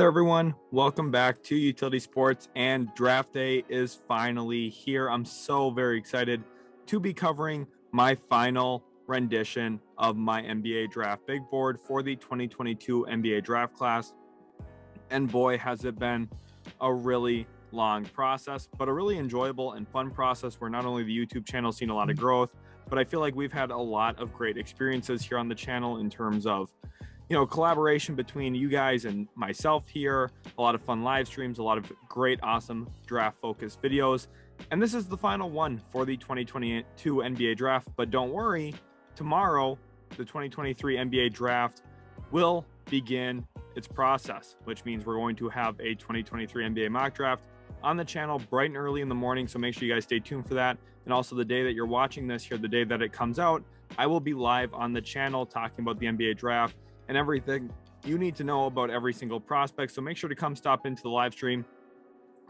Hey there, everyone. Welcome back to Utility Sports, and draft day is finally here. I'm so very excited to be covering my final rendition of my NBA draft big board for the 2022 NBA draft class. And boy, has it been a really long process, but a really enjoyable and fun process where not only the YouTube channel has seen a lot of growth, but I feel like we've had a lot of great experiences here on the channel in terms of collaboration between you guys and myself here, a lot of fun live streams, a lot of great, awesome draft focused videos. And this is the final one for the 2022 NBA draft. But don't worry, tomorrow, the 2023 NBA draft will begin its process, which means we're going to have a 2023 NBA mock draft on the channel bright and early in the morning. So make sure you guys stay tuned for that. And also the day that you're watching this here, the day that it comes out, I will be live on the channel talking about the NBA draft and everything you need to know about every single prospect. So make sure to come stop into the live stream.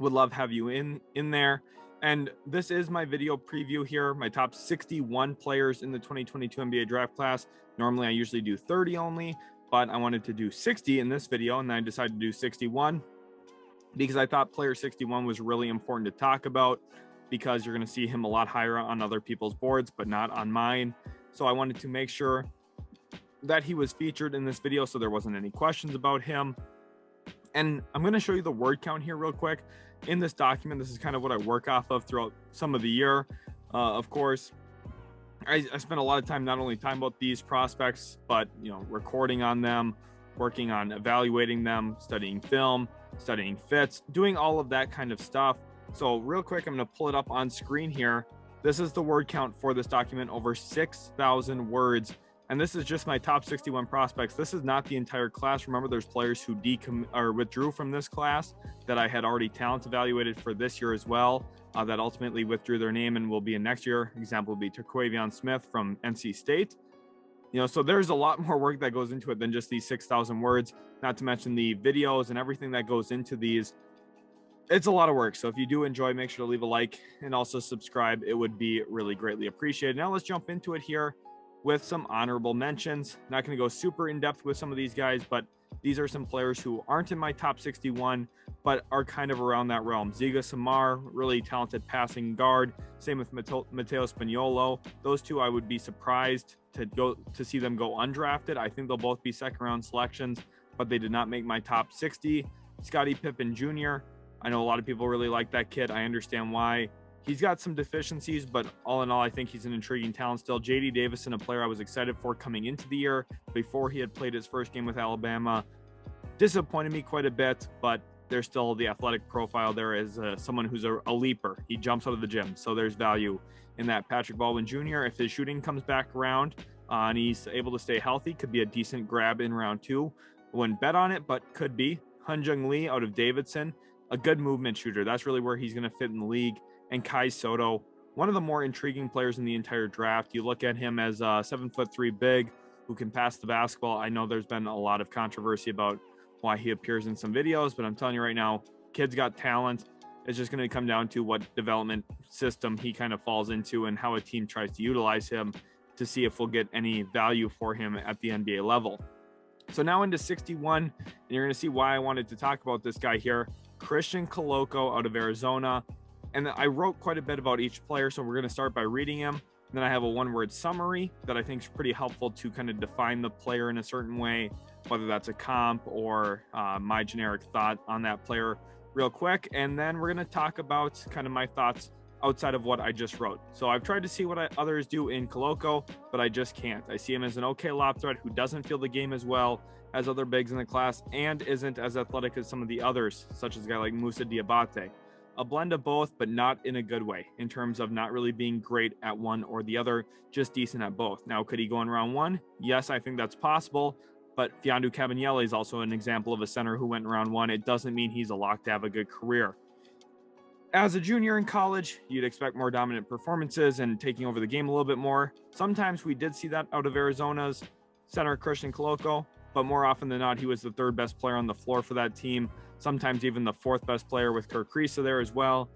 Would love to have you in there. And this is my video preview here, my top 61 players in the 2022 NBA draft class. Normally I usually do 30 only, but I wanted to do 60 in this video, and then I decided to do 61 because I thought player 61 was really important to talk about, because you're going to see him a lot higher on other people's boards, but not on mine. So I wanted to make sure that he was featured in this video so there wasn't any questions about him. And I'm going to show you the word count here real quick in this document. This is kind of what I work off of throughout some of the year. Of course, I spent a lot of time not only talking about these prospects, but recording on them, working on evaluating them, studying film, studying fits, doing all of that kind of stuff. So real quick, I'm going to pull it up on screen here. This is the word count for this document, over 6,000 words. And this is just my top 61 prospects. This is not the entire class. Remember, there's players who withdrew from this class that I had already talent evaluated for this year as well, that ultimately withdrew their name and will be in next year. Example would be Dereon Smith from NC State. So there's a lot more work that goes into it than just these 6,000 words, not to mention the videos and everything that goes into these. It's a lot of work. So if you do enjoy, make sure to leave a like and also subscribe. It would be really greatly appreciated. Now let's jump into it here with some honorable mentions. Not going to go super in depth with some of these guys, but these are some players who aren't in my top 61, but are kind of around that realm. Ziga Samar, really talented passing guard. Same with Matteo Spaniolo. Those two, I would be surprised to see them go undrafted. I think they'll both be second round selections, but they did not make my top 60. Scottie Pippen Jr. I know a lot of people really like that kid. I understand why. He's got some deficiencies, but all in all, I think he's an intriguing talent still. J.D. Davison, a player I was excited for coming into the year before he had played his first game with Alabama. Disappointed me quite a bit, but there's still the athletic profile there as someone who's a leaper. He jumps out of the gym, so there's value in that. Patrick Baldwin Jr., if his shooting comes back around and he's able to stay healthy, could be a decent grab in round 2. Wouldn't bet on it, but could be. Hyunjung Lee out of Davidson, a good movement shooter. That's really where he's going to fit in the league. And Kai Soto, one of the more intriguing players in the entire draft. You look at him as a 7'3" big who can pass the basketball. I know there's been a lot of controversy about why he appears in some videos, but I'm telling you right now, kid's got talent. It's just going to come down to what development system he kind of falls into and how a team tries to utilize him to see if we'll get any value for him at the NBA level. So now into 61, and you're going to see why I wanted to talk about this guy here. Christian Koloko out of Arizona. And I wrote quite a bit about each player, so we're going to start by reading him. And then I have a one-word summary that I think is pretty helpful to kind of define the player in a certain way, whether that's a comp or my generic thought on that player real quick. And then we're going to talk about kind of my thoughts outside of what I just wrote. So I've tried to see what others do in Koloko, but I just can't. I see him as an okay lob threat who doesn't feel the game as well as other bigs in the class and isn't as athletic as some of the others, such as a guy like Moussa Diabate. A blend of both, but not in a good way in terms of not really being great at one or the other, just decent at both. Now, could he go in round 1? Yes, I think that's possible, but Fiondu Kabengele is also an example of a center who went in round 1. It doesn't mean he's a lock to have a good career. As a junior in college, you'd expect more dominant performances and taking over the game a little bit more. Sometimes we did see that out of Arizona's center Christian Koloko, but more often than not, he was the third best player on the floor for that team. Sometimes even the fourth best player with Kirk Kriisa there as well.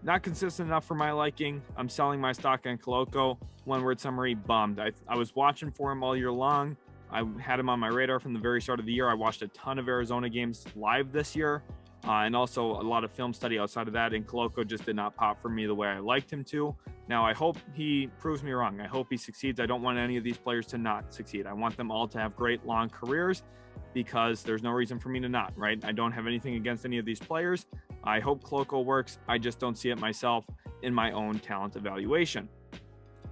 Not consistent enough for my liking. I'm selling my stock on Koloko. One word summary, bummed. I was watching for him all year long. I had him on my radar from the very start of the year. I watched a ton of Arizona games live this year, and also a lot of film study outside of that. And Koloko just did not pop for me the way I liked him to. Now, I hope he proves me wrong. I hope he succeeds. I don't want any of these players to not succeed. I want them all to have great long careers, because there's no reason for me to not, right? I don't have anything against any of these players. I hope Koloko works. I just don't see it myself in my own talent evaluation.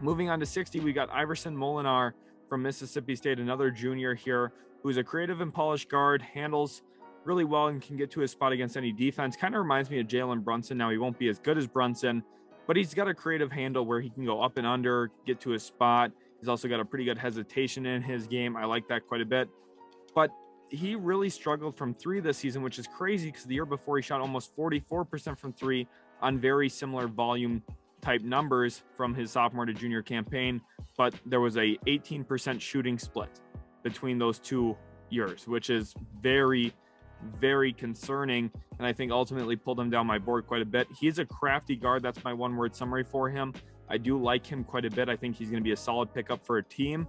Moving on to 60, we got Iverson Molinar from Mississippi State, another junior here, who's a creative and polished guard, handles really well and can get to his spot against any defense. Kind of reminds me of Jalen Brunson. Now, he won't be as good as Brunson, but he's got a creative handle where he can go up and under, get to his spot. He's also got a pretty good hesitation in his game. I like that quite a bit. But he really struggled from three this season, which is crazy because the year before he shot almost 44% from three on very similar volume type numbers from his sophomore to junior campaign. But there was a 18% shooting split between those 2 years, which is very, very concerning. And I think ultimately pulled him down my board quite a bit. He's a crafty guard. That's my one word summary for him. I do like him quite a bit. I think he's going to be a solid pickup for a team.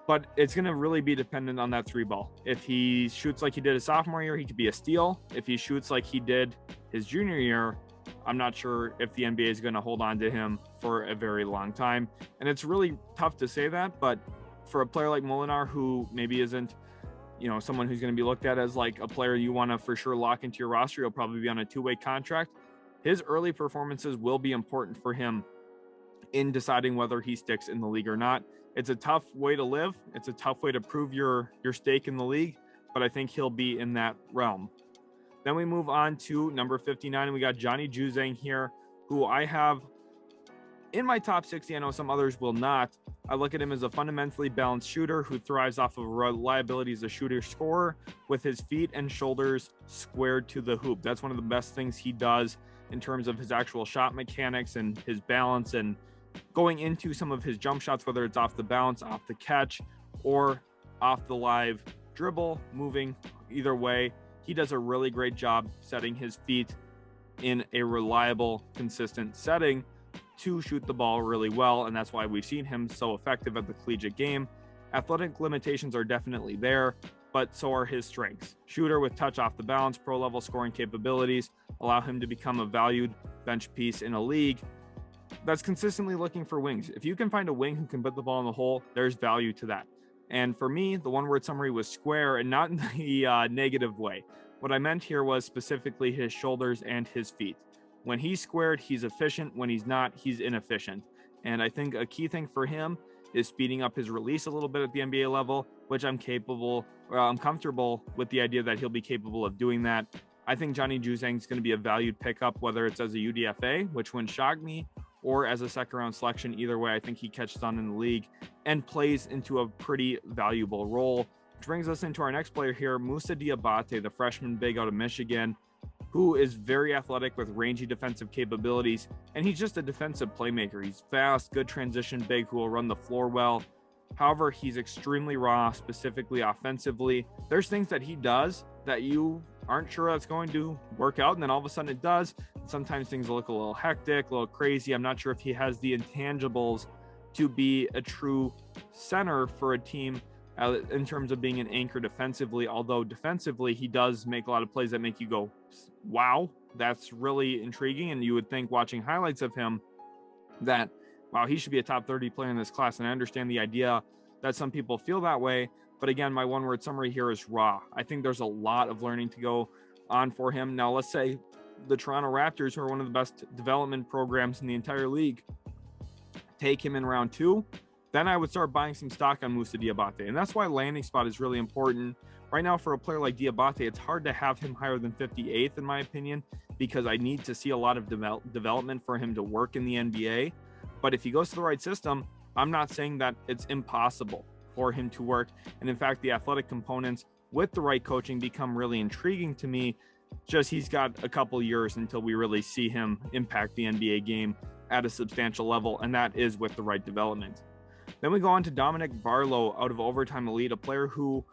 But it's going to really be dependent on that three ball. If he shoots like he did his sophomore year, he could be a steal. If he shoots like he did his junior year, I'm not sure if the NBA is going to hold on to him for a very long time. And it's really tough to say that, but for a player like Molinar, who maybe isn't, someone who's going to be looked at as like a player you want to for sure lock into your roster, he'll probably be on a two-way contract. His early performances will be important for him in deciding whether he sticks in the league or not. It's a tough way to live. It's a tough way to prove your stake in the league, but I think he'll be in that realm. Then we move on to number 59, and we got Johnny Juzang here, who I have in my top 60. I know some others will not. I look at him as a fundamentally balanced shooter who thrives off of reliability as a shooter-scorer with his feet and shoulders squared to the hoop. That's one of the best things he does in terms of his actual shot mechanics and his balance and going into some of his jump shots, whether it's off the bounce, off the catch, or off the live dribble, moving either way. He does a really great job setting his feet in a reliable, consistent setting to shoot the ball really well, and that's why we've seen him so effective at the collegiate game. Athletic limitations are definitely there, but so are his strengths. Shooter with touch off the bounce, pro-level scoring capabilities allow him to become a valued bench piece in a league that's consistently looking for wings. If you can find a wing who can put the ball in the hole, there's value to that. And for me, the one-word summary was square, and not in the negative way. What I meant here was specifically his shoulders and his feet. When he's squared, he's efficient. When he's not, he's inefficient. And I think a key thing for him is speeding up his release a little bit at the NBA level, which I'm comfortable with the idea that he'll be capable of doing that. I think Johnny Juzang is going to be a valued pickup, whether it's as a UDFA, which wouldn't shock me, or as a second-round selection. Either way, I think he catches on in the league and plays into a pretty valuable role. Which brings us into our next player here, Moussa Diabate, the freshman big out of Michigan, who is very athletic with rangy defensive capabilities, and he's just a defensive playmaker. He's fast, good transition big who will run the floor well. However, he's extremely raw, specifically offensively. There's things that he does that you aren't sure that's going to work out, and then all of a sudden it does. Sometimes things look a little hectic, a little crazy. I'm not sure if he has the intangibles to be a true center for a team in terms of being an anchor defensively, although defensively he does make a lot of plays that make you go, wow, that's really intriguing. And you would think watching highlights of him that, wow, he should be a top 30 player in this class. And I understand the idea that some people feel that way. But again, my one-word summary here is raw. I think there's a lot of learning to go on for him. Now, let's say the Toronto Raptors, who are one of the best development programs in the entire league, take him in round 2, then I would start buying some stock on Moussa Diabate. And that's why landing spot is really important. Right now, for a player like Diabate, it's hard to have him higher than 58th, in my opinion, because I need to see a lot of development for him to work in the NBA. But if he goes to the right system, I'm not saying that it's impossible for him to work. And in fact, the athletic components with the right coaching become really intriguing to me. Just he's got a couple years until we really see him impact the NBA game at a substantial level, and that is with the right development. Then we go on to Dominic Barlow out of Overtime Elite, a player who,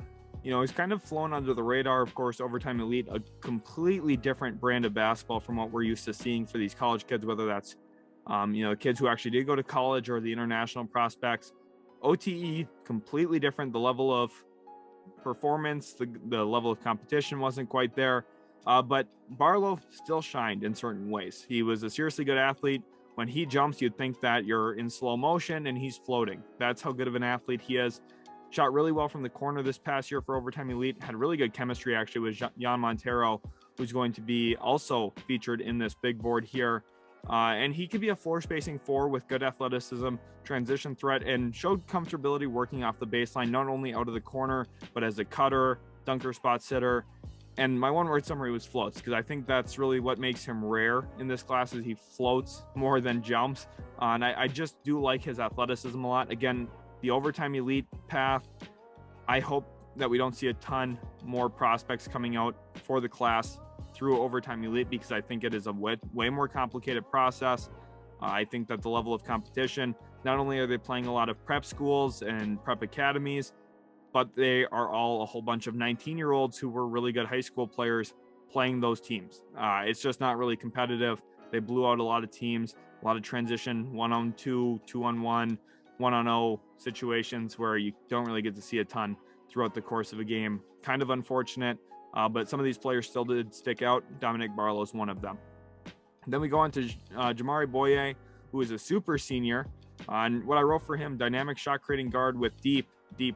is kind of flown under the radar. Of course, Overtime Elite, a completely different brand of basketball from what we're used to seeing for these college kids, whether that's, kids who actually did go to college or the international prospects. OTE, completely different. The level of performance, the level of competition wasn't quite there. But Barlow still shined in certain ways. He was a seriously good athlete. When he jumps, you'd think that you're in slow motion and he's floating. That's how good of an athlete he is. Shot really well from the corner this past year for Overtime Elite. Had really good chemistry, actually, with Jan Montero, who's going to be also featured in this big board here. And he could be a floor spacing 4 with good athleticism, transition threat, and showed comfortability working off the baseline, not only out of the corner, but as a cutter, dunker, spot sitter. And my one-word summary was floats, because I think that's really what makes him rare in this class, is he floats more than jumps. And I just do like his athleticism a lot. Again, the Overtime Elite path, I hope that we don't see a ton more prospects coming out for the class through Overtime Elite, because I think it is a way more complicated process. I think that the level of competition, not only are they playing a lot of prep schools and prep academies, but they are all a whole bunch of 19-year-olds who were really good high school players playing those teams. It's just not really competitive. They blew out a lot of teams, a lot of transition 1-on-2, 2-on-1, 1-on-0 situations where you don't really get to see a ton throughout the course of a game. Kind of unfortunate, but some of these players still did stick out. Dominic Barlow is one of them. Then we go on to Jamari Boye, who is a super senior. And what I wrote for him, dynamic shot creating guard with deep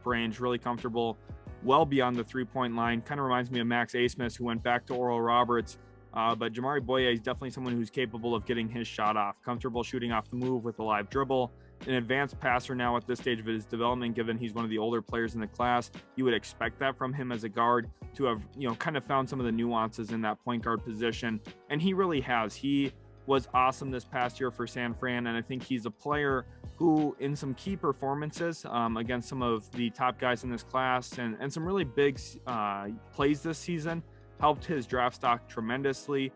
range, really comfortable, well beyond the 3-point line. Kind of reminds me of Max Asmus, who went back to Oral Roberts. But Jamari Boye is definitely someone who's capable of getting his shot off, comfortable shooting off the move with a live dribble, an advanced passer now at this stage of his development, given he's one of the older players in the class. You would expect that from him as a guard, to have, kind of found some of the nuances in that point guard position. And he really has. He was awesome this past year for San Fran. And I think he's a player who, in some key performances against some of the top guys in this class and some really big plays this season, helped his draft stock tremendously.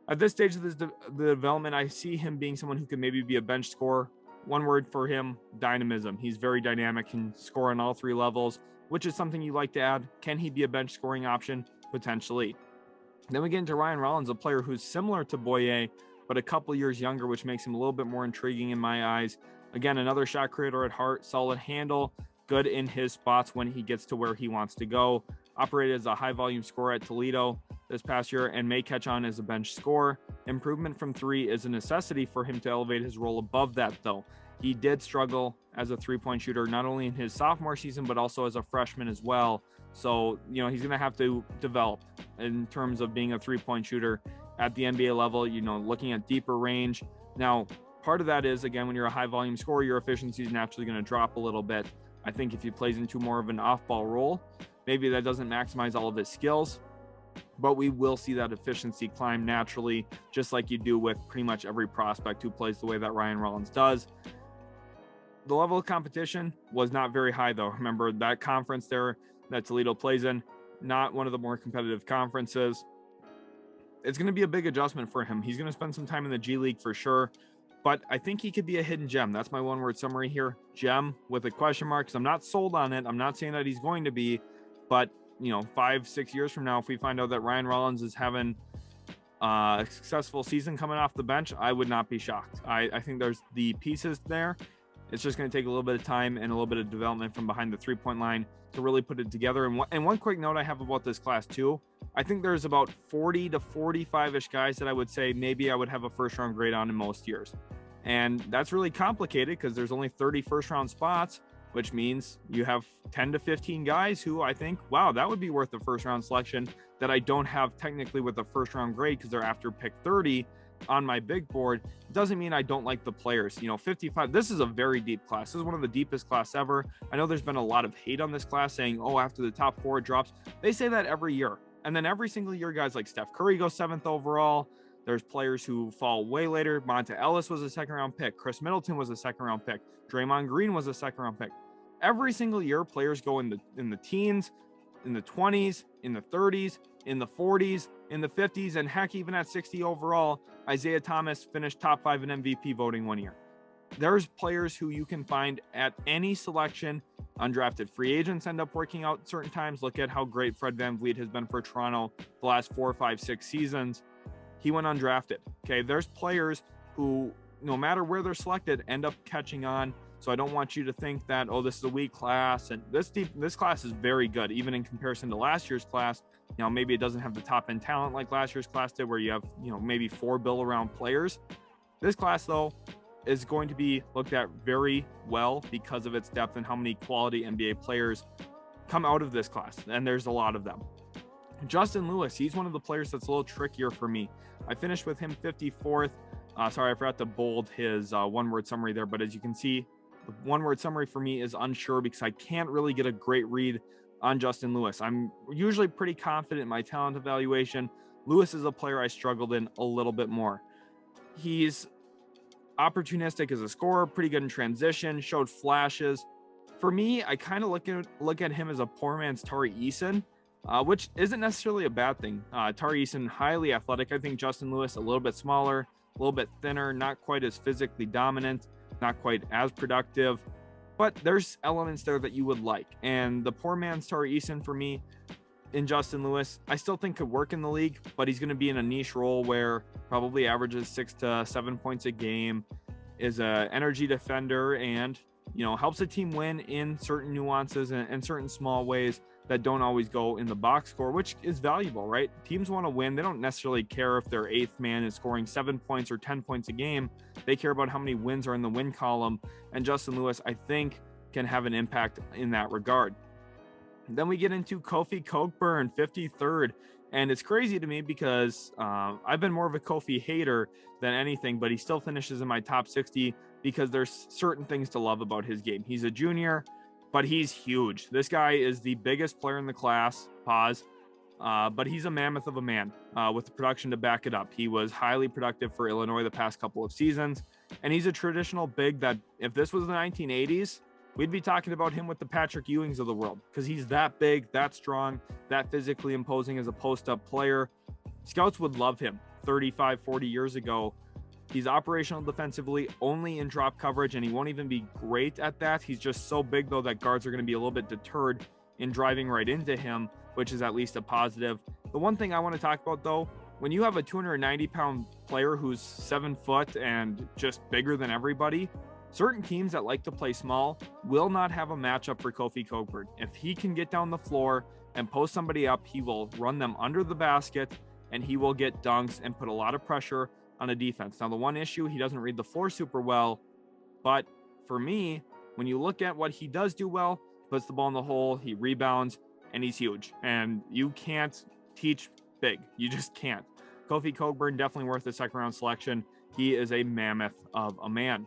At this stage of the development, I see him being someone who could maybe be a bench scorer. One word for him, dynamism. He's very dynamic, can score on all 3 levels, which is something you like to add. Can he be a bench scoring option? Potentially. Then we get into Ryan Rollins, a player who's similar to Boye, but a couple years younger, which makes him a little bit more intriguing in my eyes. Again, another shot creator at heart, solid handle, good in his spots when he gets to where he wants to go. Operated as a high volume scorer at Toledo this past year and may catch on as a bench scorer. Improvement from 3 is a necessity for him to elevate his role above that, though. He did struggle as a 3-point shooter, not only in his sophomore season, but also as a freshman as well. So, he's going to have to develop in terms of being a 3-point shooter at the NBA level, looking at deeper range. Now, part of that is, again, when you're a high volume scorer, your efficiency is naturally going to drop a little bit. I think if he plays into more of an off-ball role, maybe that doesn't maximize all of his skills, but we will see that efficiency climb naturally, just like you do with pretty much every prospect who plays the way that Ryan Rollins does. The level of competition was not very high, though. Remember that conference there that Toledo plays in, not one of the more competitive conferences. It's going to be a big adjustment for him. He's going to spend some time in the G League for sure, but I think he could be a hidden gem. That's my one-word summary here. Gem with a question mark, because I'm not sold on it. I'm not saying that he's going to be, but 5-6 years from now, if we find out that Ryan Rollins is having a successful season coming off the bench, I would not be shocked. I think there's the pieces there. It's just going to take a little bit of time and a little bit of development from behind the 3-point line to really put it together. And one quick note I have about this class too, I think there's about 40 to 45-ish guys that I would say maybe I would have a first-round grade on in most years. And that's really complicated because there's only 30 first-round spots, which means you have 10 to 15 guys who I think, wow, that would be worth a first-round selection that I don't have technically with a first-round grade because they're after pick 30 on my big board. Doesn't mean I don't like the players. 55, this is a very deep class. This is one of the deepest class ever. I know there's been a lot of hate on this class saying, after the top 4 drops. They say that every year. And then every single year, guys like Steph Curry goes 7th overall. There's players who fall way later. Monta Ellis was a 2nd-round pick. Chris Middleton was a 2nd-round pick. Draymond Green was a 2nd-round pick. Every single year, players go in the teens, in the 20s, in the 30s, in the 40s, in the 50s, and heck, even at 60 overall, Isaiah Thomas finished top 5 in MVP voting one year. There's players who you can find at any selection. Undrafted free agents end up working out certain times. Look at how great Fred VanVleet has been for Toronto the last 4, 5, 6 seasons. He went undrafted. Okay, there's players who, no matter where they're selected, end up catching on. So I don't want you to think that, oh, this is a weak class. And this class is very good, even in comparison to last year's class. You know, maybe it doesn't have the top end talent like last year's class did, where you have, you know, maybe 4 bill around players. This class, though, is going to be looked at very well because of its depth and how many quality NBA players come out of this class. And there's a lot of them. Justin Lewis, he's one of the players that's a little trickier for me. I finished with him 54th. Sorry, I forgot to bold his one-word summary there, but as you can see, the one-word summary for me is unsure because I can't really get a great read on Justin Lewis. I'm usually pretty confident in my talent evaluation. Lewis is a player I struggled in a little bit more. He's opportunistic as a scorer, pretty good in transition, showed flashes. For me, I kind of look at him as a poor man's Tari Eason, which isn't necessarily a bad thing. Tari Eason, highly athletic. I think Justin Lewis, a little bit smaller, a little bit thinner, not quite as physically dominant, not quite as productive, but there's elements there that you would like. And the poor man's Tari Eason for me in Justin Lewis, I still think could work in the league, but he's going to be in a niche role where probably averages 6 to 7 points a game, is a energy defender, and, you know, helps a team win in certain nuances and certain small ways that don't always go in the box score, which is valuable, right? Teams want to win. They don't necessarily care if their 8th man is scoring 7 points or 10 points a game. They care about how many wins are in the win column. And Justin Lewis, I think, can have an impact in that regard. Then we get into Kofi Cockburn, 53rd. And it's crazy to me because I've been more of a Kofi hater than anything, but he still finishes in my top 60 because there's certain things to love about his game. He's a junior, but he's huge. This guy is the biggest player in the class, but he's a mammoth of a man with the production to back it up. He was highly productive for Illinois the past couple of seasons, and he's a traditional big that if this was the 1980s, we'd be talking about him with the Patrick Ewings of the world because he's that big, that strong, that physically imposing as a post-up player. Scouts would love him 35, 40 years ago. He's operational defensively only in drop coverage, and he won't even be great at that. He's just so big, though, that guards are going to be a little bit deterred in driving right into him, which is at least a positive. The one thing I want to talk about, though, when you have a 290-pound player who's 7 foot and just bigger than everybody, certain teams that like to play small will not have a matchup for Kofi Cockburn. If he can get down the floor and post somebody up, he will run them under the basket, and he will get dunks and put a lot of pressure on a defense. Now, the one issue, he doesn't read the floor super well, but for me, when you look at what he does do well, he puts the ball in the hole, he rebounds, and he's huge. And you can't teach big. You just can't. Kofi Cockburn, definitely worth a second-round selection. He is a mammoth of a man.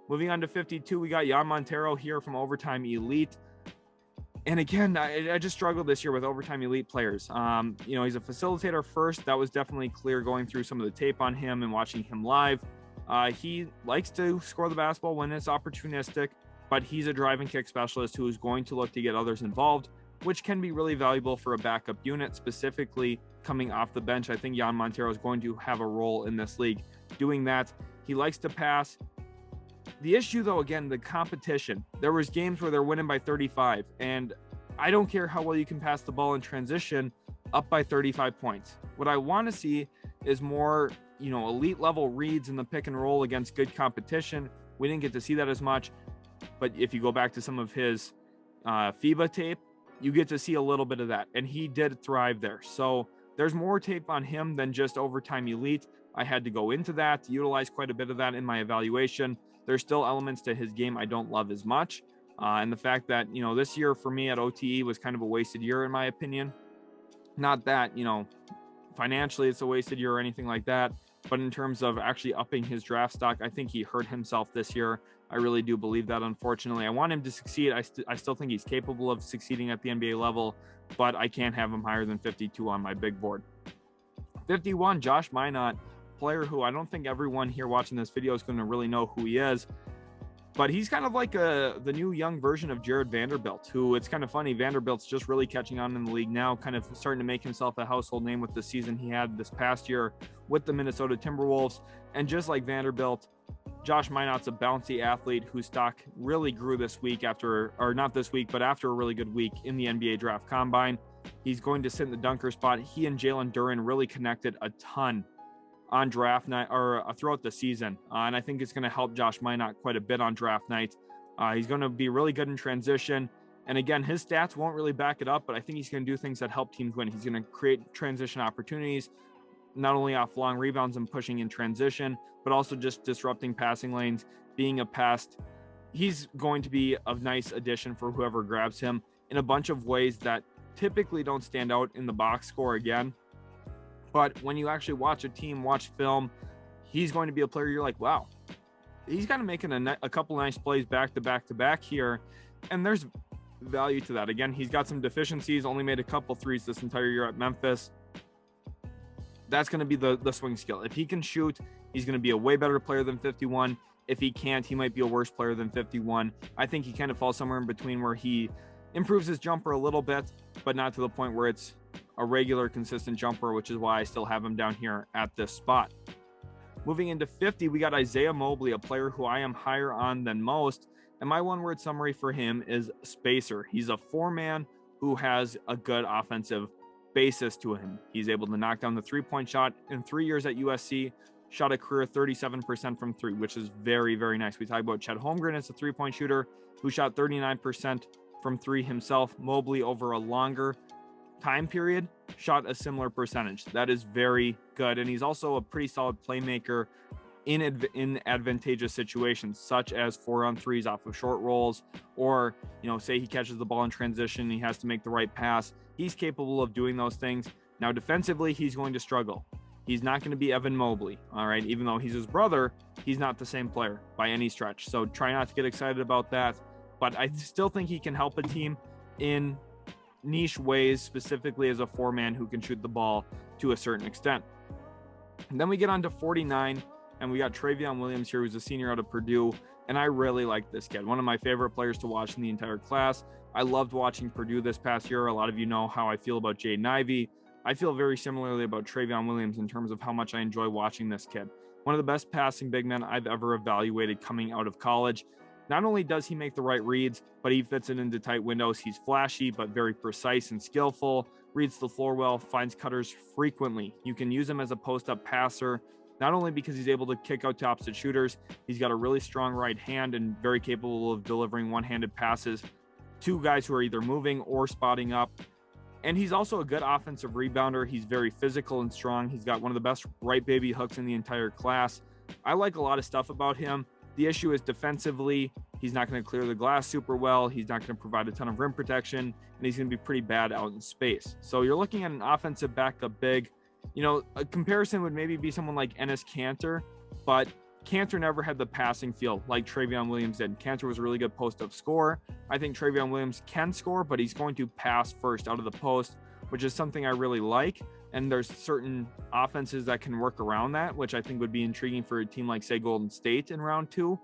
Moving on to 52, we got Jan Montero here from Overtime Elite. And again, I just struggled this year with Overtime Elite players. You know, he's a facilitator first. That was definitely clear going through some of the tape on him and watching him live. He likes to score the basketball when it's opportunistic, but he's a drive and kick specialist who is going to look to get others involved, which can be really valuable for a backup unit, specifically coming off the bench. I think Jan Montero is going to have a role in this league doing that. He likes to pass. The issue, though, again, the competition. There was games where they're winning by 35, and I don't care how well you can pass the ball in transition up by 35 points. What I want to see is more, you know, elite level reads in the pick and roll against good competition. We didn't get to see that as much, but if you go back to some of his FIBA tape, you get to see a little bit of that, and he did thrive there. So there's more tape on him than just Overtime Elite. I had to go into that, utilize quite a bit of that in my evaluation. There's still elements to his game I don't love as much. And the fact that, you know, this year for me at OTE was kind of a wasted year, in my opinion. Not that, you know, financially it's a wasted year or anything like that, but in terms of actually upping his draft stock, I think he hurt himself this year. I really do believe that, unfortunately. I want him to succeed. I still think he's capable of succeeding at the NBA level, but I can't have him higher than 52 on my big board. 51, Josh Minot, player who I don't think everyone here watching this video is going to really know who he is, but he's kind of like the new young version of Jared Vanderbilt, who, it's kind of funny, Vanderbilt's just really catching on in the league now, kind of starting to make himself a household name with the season he had this past year with the Minnesota Timberwolves. And just like Vanderbilt, Josh Minot's a bouncy athlete whose stock really grew this week after a really good week in the NBA Draft Combine. He's going to sit in the dunker spot. He and Jalen Duren really connected a ton on draft night or throughout the season. And I think it's going to help Josh Minot quite a bit on draft night. He's going to be really good in transition. And again, his stats won't really back it up, but I think he's going to do things that help teams win. He's going to create transition opportunities, not only off long rebounds and pushing in transition, but also just disrupting passing lanes, being a pest. He's going to be a nice addition for whoever grabs him in a bunch of ways that typically don't stand out in the box score again. But when you actually watch a team, watch film, he's going to be a player you're like, wow, he's kind of making a couple nice plays back to back here. And there's value to that. Again, he's got some deficiencies, only made a couple threes this entire year at Memphis. That's going to be the swing skill. If he can shoot, he's going to be a way better player than 51. If he can't, he might be a worse player than 51. I think he kind of falls somewhere in between where he improves his jumper a little bit, but not to the point where it's a regular, consistent jumper, which is why I still have him down here at this spot. Moving into 50, we got Isaiah Mobley, a player who I am higher on than most. And my one-word summary for him is spacer. He's a four-man who has a good offensive basis to him. He's able to knock down the three-point shot. In 3 years at USC, shot a career 37% from three, which is very, very nice. We talk about Chet Holmgren as a three-point shooter who shot 39% from three himself. Mobley, over a longer time period, shot a similar percentage. That is very good. And he's also a pretty solid playmaker in advantageous situations, such as 4-on-3s off of short rolls, or, say he catches the ball in transition and he has to make the right pass. He's capable of doing those things. Now, defensively, he's going to struggle. He's not going to be Evan Mobley, all right? Even though he's his brother, he's not the same player by any stretch. So try not to get excited about that. But I still think he can help a team in niche ways, specifically as a four-man who can shoot the ball to a certain extent. And then we get on to 49, and we got Trevion Williams here, who's a senior out of Purdue. And I really like this kid. One of my favorite players to watch in the entire class. I loved watching Purdue this past year. A lot of you know how I feel about Jaden Ivey. I feel very similarly about Trevion Williams in terms of how much I enjoy watching this kid. One of the best passing big men I've ever evaluated coming out of college. Not only does he make the right reads, but he fits it into tight windows. He's flashy, but very precise and skillful, reads the floor well, finds cutters frequently. You can use him as a post-up passer, not only because he's able to kick out to opposite shooters, he's got a really strong right hand and very capable of delivering one-handed passes to guys who are either moving or spotting up. And he's also a good offensive rebounder. He's very physical and strong. He's got one of the best right baby hooks in the entire class. I like a lot of stuff about him. The issue is defensively, he's not going to clear the glass super well. He's not going to provide a ton of rim protection, and he's going to be pretty bad out in space. So you're looking at an offensive backup big. A comparison would maybe be someone like Enes Kanter, but Kanter never had the passing feel like Trevion Williams did. Kanter was a really good post-up scorer. I think Trevion Williams can score, but he's going to pass first out of the post, which is something I really like. And there's certain offenses that can work around that, which I think would be intriguing for a team like, say, Golden State in round 2.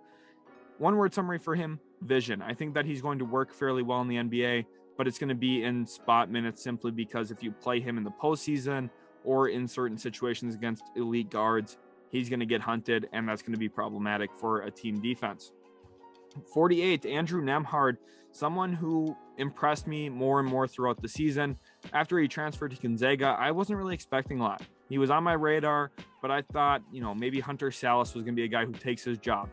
One word summary for him, vision. I think that he's going to work fairly well in the NBA, but it's going to be in spot minutes simply because if you play him in the postseason or in certain situations against elite guards, he's going to get hunted, and that's going to be problematic for a team defense. 48, Andrew Nembhard, someone who impressed me more and more throughout the season. After he transferred to Gonzaga, I wasn't really expecting a lot. He was on my radar, but I thought, maybe Hunter Salas was going to be a guy who takes his job.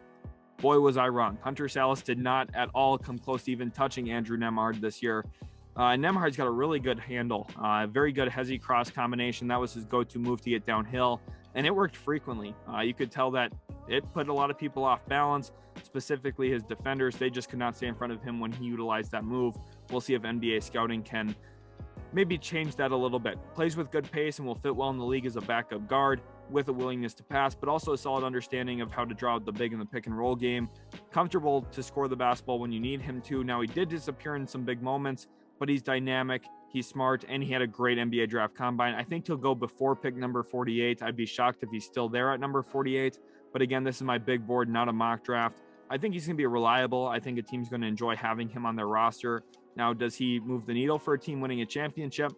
Boy, was I wrong. Hunter Salas did not at all come close to even touching Andrew Nembhard this year. Nembhard's got a really good handle, very good hezzy cross combination. That was his go-to move to get downhill, and it worked frequently. You could tell that it put a lot of people off balance, specifically his defenders. They just could not stay in front of him when he utilized that move. We'll see if NBA scouting can maybe change that a little bit. Plays with good pace and will fit well in the league as a backup guard with a willingness to pass, but also a solid understanding of how to draw out the big in the pick and roll game. Comfortable to score the basketball when you need him to. Now, he did disappear in some big moments, but he's dynamic, he's smart, and he had a great NBA draft combine. I think he'll go before pick number 48. I'd be shocked if he's still there at number 48. But again, this is my big board, not a mock draft. I think he's going to be reliable. I think a team's going to enjoy having him on their roster. Now, does he move the needle for a team winning a championship?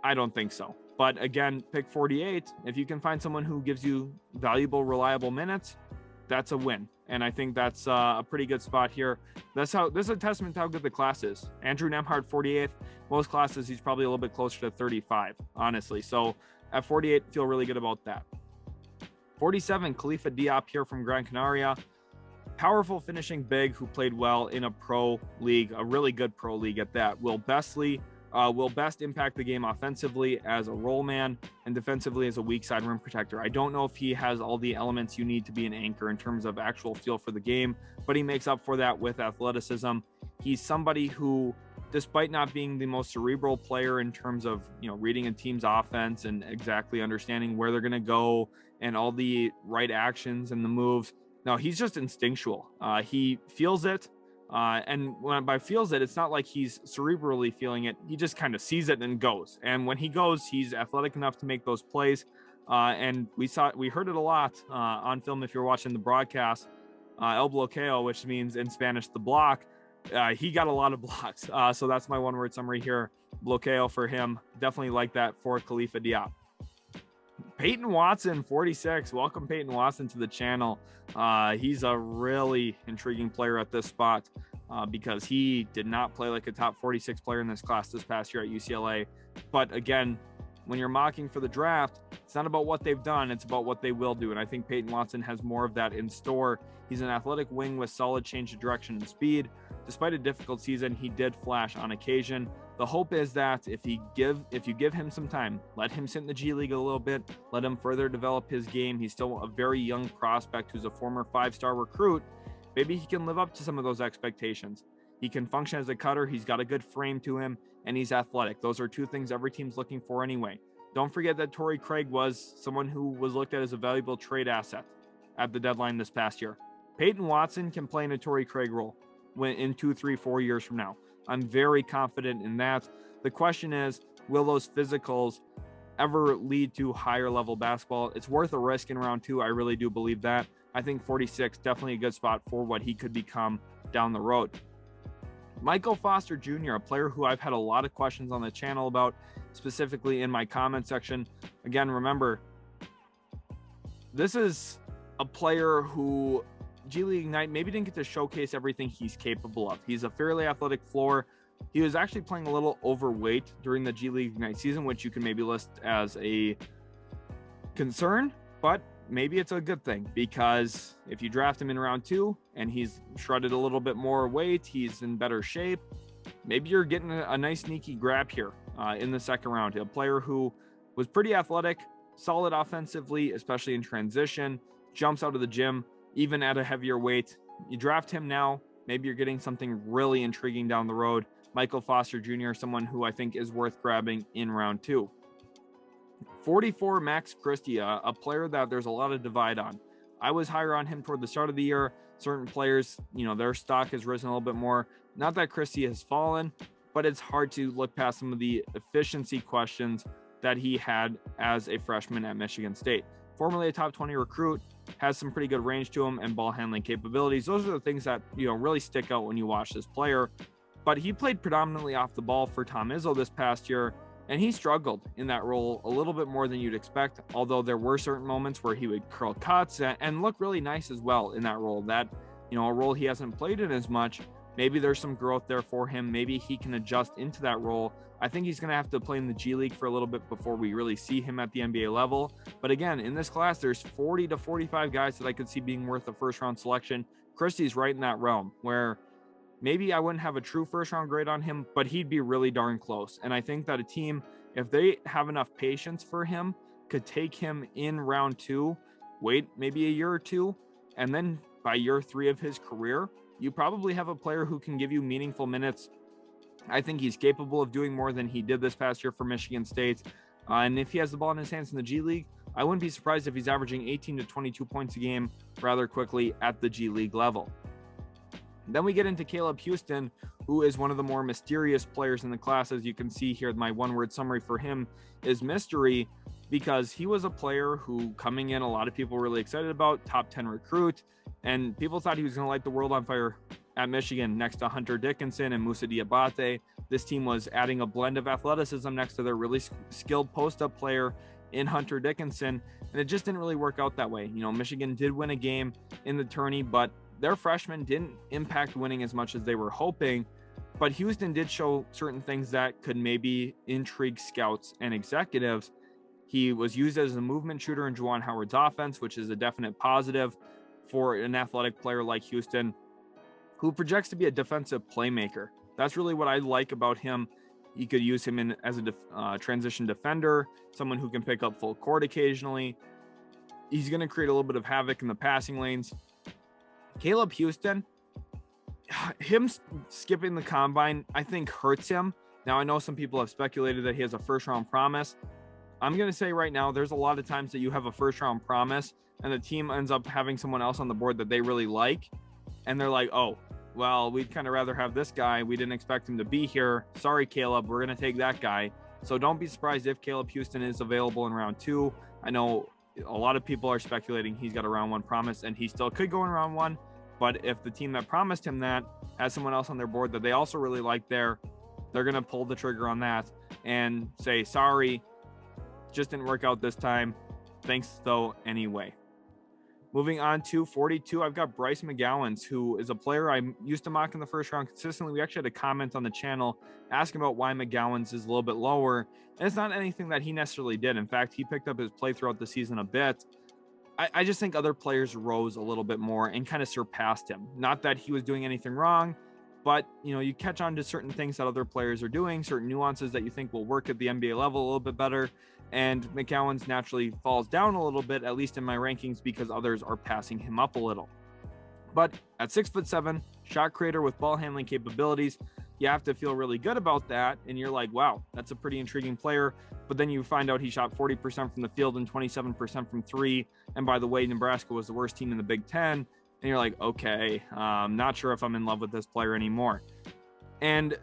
I don't think so. But again, pick 48, if you can find someone who gives you valuable, reliable minutes, that's a win. And I think that's a pretty good spot here. This is a testament to how good the class is. Andrew Nembhard, 48th. Most classes, he's probably a little bit closer to 35, honestly. So at 48, feel really good about that. 47, Khalifa Diop here from Gran Canaria. powerful finishing big who played well in a pro league, a really good pro league at that. Will best impact the game offensively as a roll man and defensively as a weak side rim protector. I don't know if he has all the elements you need to be an anchor in terms of actual feel for the game, but he makes up for that with athleticism. He's somebody who, despite not being the most cerebral player in terms of, reading a team's offense and exactly understanding where they're going to go and all the right actions and the moves, no, he's just instinctual. He feels it. And when by feels it, it's not like he's cerebrally feeling it. He just kind of sees it and goes. And when he goes, he's athletic enough to make those plays. And we heard it a lot on film. If you're watching the broadcast, el bloqueo, which means in Spanish, the block. He got a lot of blocks. So that's my one word summary here. Bloqueo for him. Definitely like that for Khalifa Diop. Peyton Watson, 46. Welcome Peyton Watson to the channel. He's a really intriguing player at this spot because he did not play like a top 46 player in this class this past year at UCLA. But again, when you're mocking for the draft, it's not about what they've done, it's about what they will do. And I think Peyton Watson has more of that in store. He's an athletic wing with solid change of direction and speed. Despite a difficult season, he did flash on occasion. The hope is that if you give him some time, let him sit in the G League a little bit, let him further develop his game. He's still a very young prospect who's a former 5-star recruit. Maybe he can live up to some of those expectations. He can function as a cutter. He's got a good frame to him, and he's athletic. Those are two things every team's looking for anyway. Don't forget that Torrey Craig was someone who was looked at as a valuable trade asset at the deadline this past year. Peyton Watson can play in a Torrey Craig role in 2, 3, 4 years from now. I'm very confident in that. The question is, will those physicals ever lead to higher level basketball? It's worth a risk in round 2. I really do believe that. I think 46, definitely a good spot for what he could become down the road. Michael Foster Jr., a player who I've had a lot of questions on the channel about, specifically in my comment section. Again, remember, this is a player who G League Ignite maybe didn't get to showcase everything he's capable of. He's a fairly athletic floor. He was actually playing a little overweight during the G League Ignite season, which you can maybe list as a concern, but maybe it's a good thing, because if you draft him in round 2 and he's shredded a little bit more weight, he's in better shape, maybe you're getting a nice sneaky grab here in the second round. A player who was pretty athletic, solid offensively, especially in transition, jumps out of the gym, even at a heavier weight. You draft him now, maybe you're getting something really intriguing down the road. Michael Foster Jr., someone who I think is worth grabbing in round 2. 44, Max Christie, a player that there's a lot of divide on. I was higher on him toward the start of the year. Certain players, their stock has risen a little bit more. Not that Christie has fallen, but it's hard to look past some of the efficiency questions that he had as a freshman at Michigan State. Formerly a top 20 recruit, has some pretty good range to him and ball handling capabilities. Those are the things that, really stick out when you watch this player. But he played predominantly off the ball for Tom Izzo this past year, and he struggled in that role a little bit more than you'd expect, although there were certain moments where he would curl cuts and look really nice as well in that role. That, a role he hasn't played in as much. Maybe there's some growth there for him. Maybe he can adjust into that role. I think he's going to have to play in the G League for a little bit before we really see him at the NBA level. But again, in this class, there's 40 to 45 guys that I could see being worth a first-round selection. Christie's right in that realm where maybe I wouldn't have a true first-round grade on him, but he'd be really darn close. And I think that a team, if they have enough patience for him, could take him in round 2, wait maybe a year or 2, and then by year 3 of his career, you probably have a player who can give you meaningful minutes. I think he's capable of doing more than he did this past year for Michigan State. And if he has the ball in his hands in the G League, I wouldn't be surprised if he's averaging 18 to 22 points a game rather quickly at the G League level. Then we get into Caleb Houston, who is one of the more mysterious players in the class. As you can see here, my one-word summary for him is mystery, because he was a player who, coming in, a lot of people were really excited about, top 10 recruit, and people thought he was going to light the world on fire at Michigan next to Hunter Dickinson and Moussa Diabate. This team was adding a blend of athleticism next to their really skilled post-up player in Hunter Dickinson, and it just didn't really work out that way. Michigan did win a game in the tourney, but their freshmen didn't impact winning as much as they were hoping. But Houston did show certain things that could maybe intrigue scouts and executives. He was used as a movement shooter in Juwan Howard's offense, which is a definite positive. for an athletic player like Houston, who projects to be a defensive playmaker. That's really what I like about him. You could use him as a transition defender, someone who can pick up full court occasionally. He's going to create a little bit of havoc in the passing lanes. Caleb Houston, him skipping the combine, I think hurts him. Now, I know some people have speculated that he has a first-round promise. I'm going to say right now, there's a lot of times that you have a first-round promise and the team ends up having someone else on the board that they really like. And they're like, oh, well, we'd kind of rather have this guy. We didn't expect him to be here. Sorry, Caleb, we're going to take that guy. So don't be surprised if Caleb Houston is available in round 2. I know a lot of people are speculating he's got a round 1 promise, and he still could go in round 1. But if the team that promised him that has someone else on their board that they also really like there, they're going to pull the trigger on that and say, sorry, just didn't work out this time. Thanks, though, anyway. Moving on to 42, I've got Bryce McGowens, who is a player I used to mock in the first round consistently. We actually had a comment on the channel asking about why McGowens is a little bit lower. And it's not anything that he necessarily did. In fact, he picked up his play throughout the season a bit. I just think other players rose a little bit more and kind of surpassed him. Not that he was doing anything wrong, but you catch on to certain things that other players are doing, certain nuances that you think will work at the NBA level a little bit better. And McGowens naturally falls down a little bit, at least in my rankings, because others are passing him up a little. But at 6'7", shot creator with ball handling capabilities, you have to feel really good about that. And you're like, wow, that's a pretty intriguing player. But then you find out he shot 40% from the field and 27% from 3. And by the way, Nebraska was the worst team in the Big Ten. And you're like, okay, not sure if I'm in love with this player anymore. And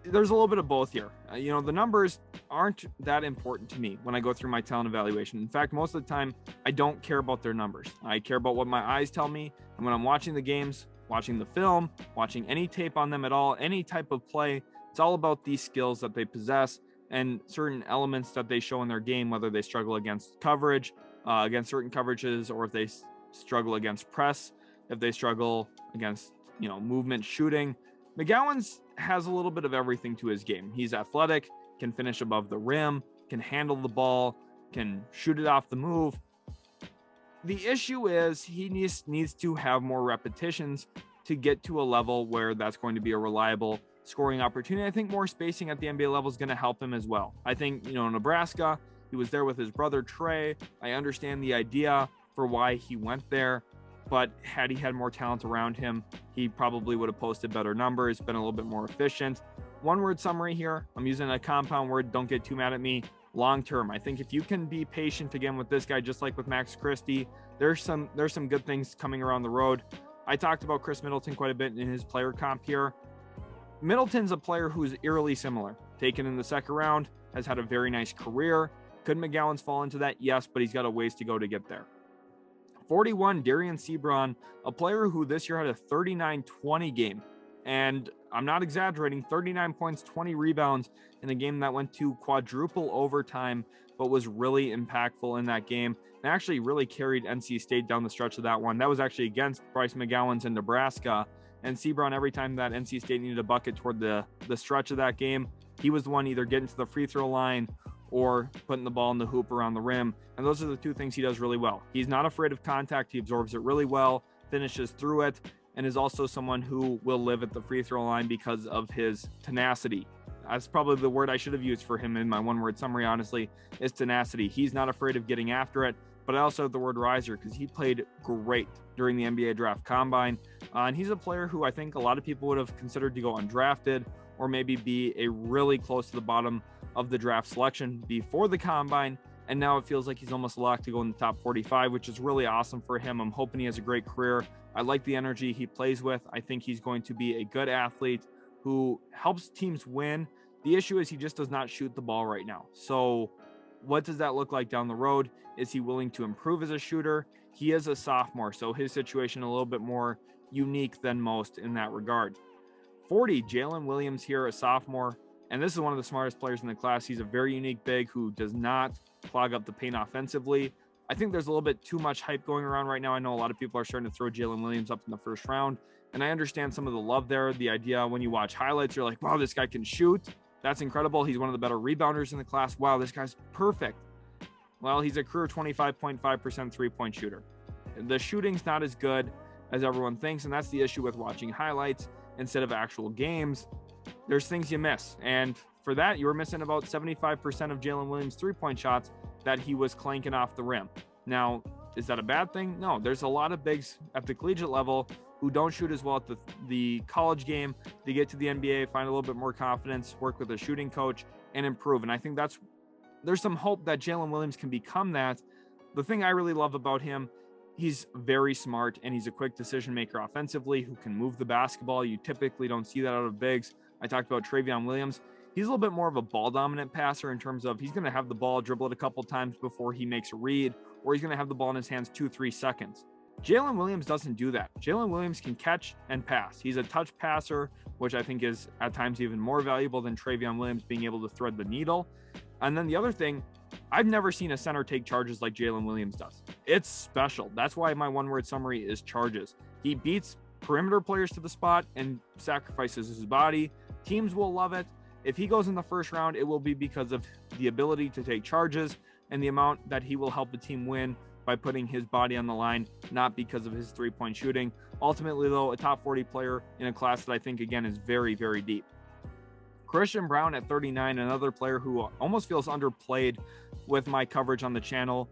there's a little bit of both here. The numbers aren't that important to me when I go through my talent evaluation. In fact, most of the time, I don't care about their numbers. I care about what my eyes tell me. And when I'm watching the games, watching the film, watching any tape on them at all, any type of play, it's all about these skills that they possess and certain elements that they show in their game, whether they struggle against coverage, against certain coverages, or if they struggle against press, if they struggle against, movement shooting. McGowens has a little bit of everything to his game. He's athletic, can finish above the rim, can handle the ball, can shoot it off the move. The issue is he needs to have more repetitions to get to a level where that's going to be a reliable scoring opportunity. I think more spacing at the NBA level is going to help him as well. I think, Nebraska, he was there with his brother Trey. I understand the idea for why he went there, but had he had more talent around him, he probably would have posted better numbers, been a little bit more efficient. One word summary here. I'm using a compound word. Don't get too mad at me. Long term, I think if you can be patient again with this guy, just like with Max Christie, there's some good things coming around the road. I talked about Chris Middleton quite a bit in his player comp here. Middleton's a player who's eerily similar. Taken in the second round, has had a very nice career. Could McGowens fall into that? Yes, but he's got a ways to go to get there. 41, Dereon Seabron, a player who this year had a 39-20 game. And I'm not exaggerating, 39 points, 20 rebounds in a game that went to quadruple overtime, but was really impactful in that game. And actually really carried NC State down the stretch of that one. That was actually against Bryce McGowens in Nebraska. And Seabron, every time that NC State needed a bucket toward the stretch of that game, he was the one either getting to the free throw line or putting the ball in the hoop around the rim. And those are the two things he does really well. He's not afraid of contact. He absorbs it really well, finishes through it, and is also someone who will live at the free throw line because of his tenacity. That's probably the word I should have used for him in my one-word summary, honestly, is tenacity. He's not afraid of getting after it, but I also have the word riser because he played great during the NBA Draft Combine. And he's a player who I think a lot of people would have considered to go undrafted or maybe be a really close to the bottom of the draft selection before the Combine. And now it feels like he's almost locked to go in the top 45, which is really awesome for him. I'm hoping he has a great career. I like the energy he plays with. I think he's going to be a good athlete who helps teams win. The issue is he just does not shoot the ball right now. So what does that look like down the road? Is he willing to improve as a shooter? He is a sophomore, so his situation a little bit more unique than most in that regard. 40, Jaylin Williams here, a sophomore. And this is one of the smartest players in the class. He's a very unique big who does not clog up the paint offensively. I think there's a little bit too much hype going around right now. I know a lot of people are starting to throw Jalen Williams up in the first round, and I understand some of the love there. The idea when you watch highlights, you're like, wow, this guy can shoot. That's incredible. He's one of the better rebounders in the class. Wow, this guy's perfect. Well, he's a career 25.5% three-point shooter. The shooting's not as good as everyone thinks, and that's the issue with watching highlights instead of actual games. There's things you miss, and for that, you were missing about 75% of Jalen Williams' three-point shots that he was clanking off the rim. Now, is that a bad thing? No, there's a lot of bigs at the collegiate level who don't shoot as well at the college game. They get to the NBA, find a little bit more confidence, work with a shooting coach, and improve. And I think there's some hope that Jalen Williams can become that. The thing I really love about him, he's very smart, and he's a quick decision maker offensively who can move the basketball. You typically don't see that out of bigs. I talked about Dereon Williams. He's a little bit more of a ball-dominant passer in terms of he's going to have the ball, dribble it a couple times before he makes a read, or he's going to have the ball in his hands 2-3 seconds. Jalen Williams doesn't do that. Jalen Williams can catch and pass. He's a touch passer, which I think is at times even more valuable than Dereon Williams being able to thread the needle. And then the other thing, I've never seen a center take charges like Jalen Williams does. It's special. That's why my one-word summary is charges. He beats perimeter players to the spot and sacrifices his body. Teams will love it. If he goes in the first round, it will be because of the ability to take charges and the amount that he will help the team win by putting his body on the line, not because of his three-point shooting. Ultimately, though, a top 40 player in a class that I think, again, is very, very deep. Christian Braun at 39, another player who almost feels underplayed with my coverage on the channel.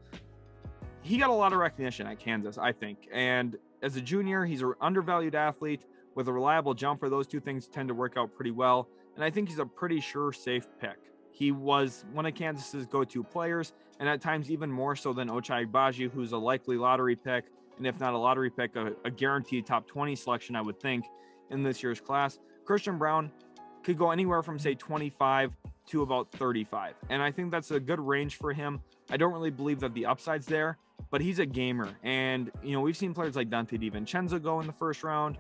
He got a lot of recognition at Kansas, I think. And as a junior, he's an undervalued athlete with a reliable jumper. Those two things tend to work out pretty well. And I think he's a pretty sure, safe pick. He was one of Kansas's go-to players, and at times even more so than Ochai Agbaji, who's a likely lottery pick, and if not a lottery pick, a guaranteed top 20 selection, I would think, in this year's class. Christian Braun could go anywhere from, say, 25 to about 35, and I think that's a good range for him. I don't really believe that the upside's there, but he's a gamer, and, you know, we've seen players like Dante DiVincenzo go in the first round.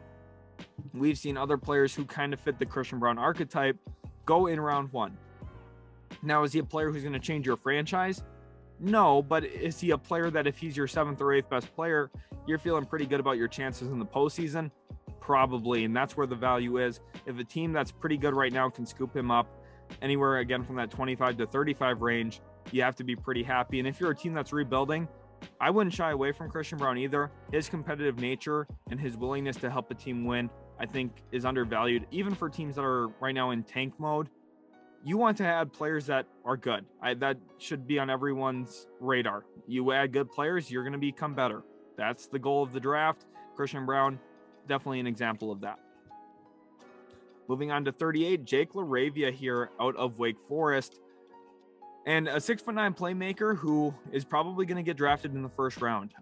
We've seen other players who kind of fit the Christian Braun archetype go in round one. Now, is he a player who's going to change your franchise? No, but is he a player that if he's your 7th or 8th best player, you're feeling pretty good about your chances in the postseason? Probably, and that's where the value is. If a team that's pretty good right now can scoop him up anywhere, again, from that 25 to 35 range, you have to be pretty happy. And if you're a team that's rebuilding, I wouldn't shy away from Christian Braun either. His competitive nature and his willingness to help a team win, I think, is undervalued, even for teams that are right now in tank mode. You want to add players that are good. That should be on everyone's radar. You add good players, you're going to become better. That's the goal of the draft. Christian Braun, definitely an example of that. Moving on to 38, Jake LaRavia here out of Wake Forest. And a 6'9" playmaker who is probably going to get drafted in the first round.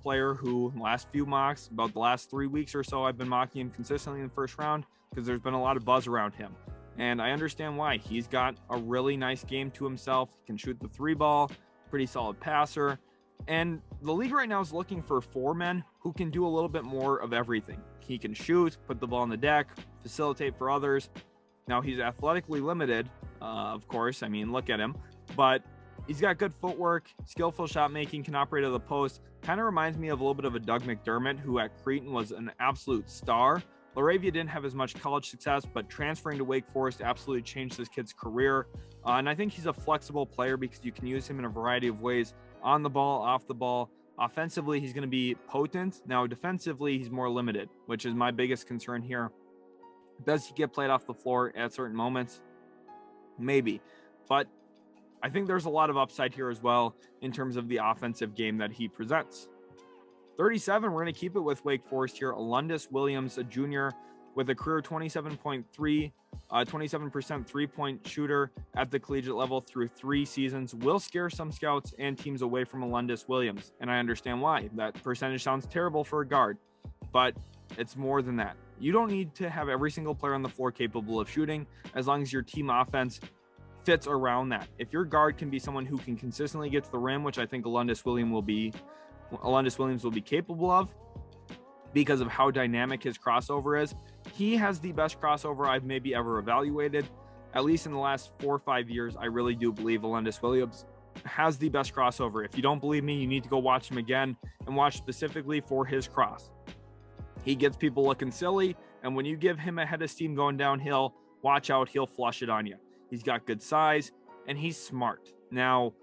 Player who last few mocks, about the last 3 weeks or so, I've been mocking him consistently in the first round because there's been a lot of buzz around him. And I understand why. He's got a really nice game to himself. He can shoot the three ball, pretty solid passer. And the league right now is looking for four men who can do a little bit more of everything. He can shoot, put the ball on the deck, facilitate for others. Now, he's athletically limited, of course. I mean, look at him. But he's got good footwork, skillful shot making, can operate at the post. Kind of reminds me of a little bit of a Doug McDermott, who at Creighton was an absolute star. LaRavia didn't have as much college success, but transferring to Wake Forest absolutely changed this kid's career. And I think he's a flexible player because you can use him in a variety of ways, on the ball, off the ball. Offensively, he's going to be potent. Now, defensively, he's more limited, which is my biggest concern here. Does he get played off the floor at certain moments? Maybe. But I think there's a lot of upside here as well in terms of the offensive game that he presents. 37, we're going to keep it with Wake Forest here. Alondes Williams, a junior with a career 27% three-point shooter at the collegiate level through 3 seasons, will scare some scouts and teams away from Alondes Williams. And I understand why. That percentage sounds terrible for a guard, but it's more than that. You don't need to have every single player on the floor capable of shooting as long as your team offense fits around that. If your guard can be someone who can consistently get to the rim, which I think Alondes Williams will be capable of because of how dynamic his crossover is. He has the best crossover I've maybe ever evaluated, at least in the last 4 or 5 years. I really do believe Alondes Williams has the best crossover. If you don't believe me, you need to go watch him again and watch specifically for his cross. He gets people looking silly, and when you give him a head of steam going downhill, watch out, he'll flush it on you. He's got good size, and he's smart. Now,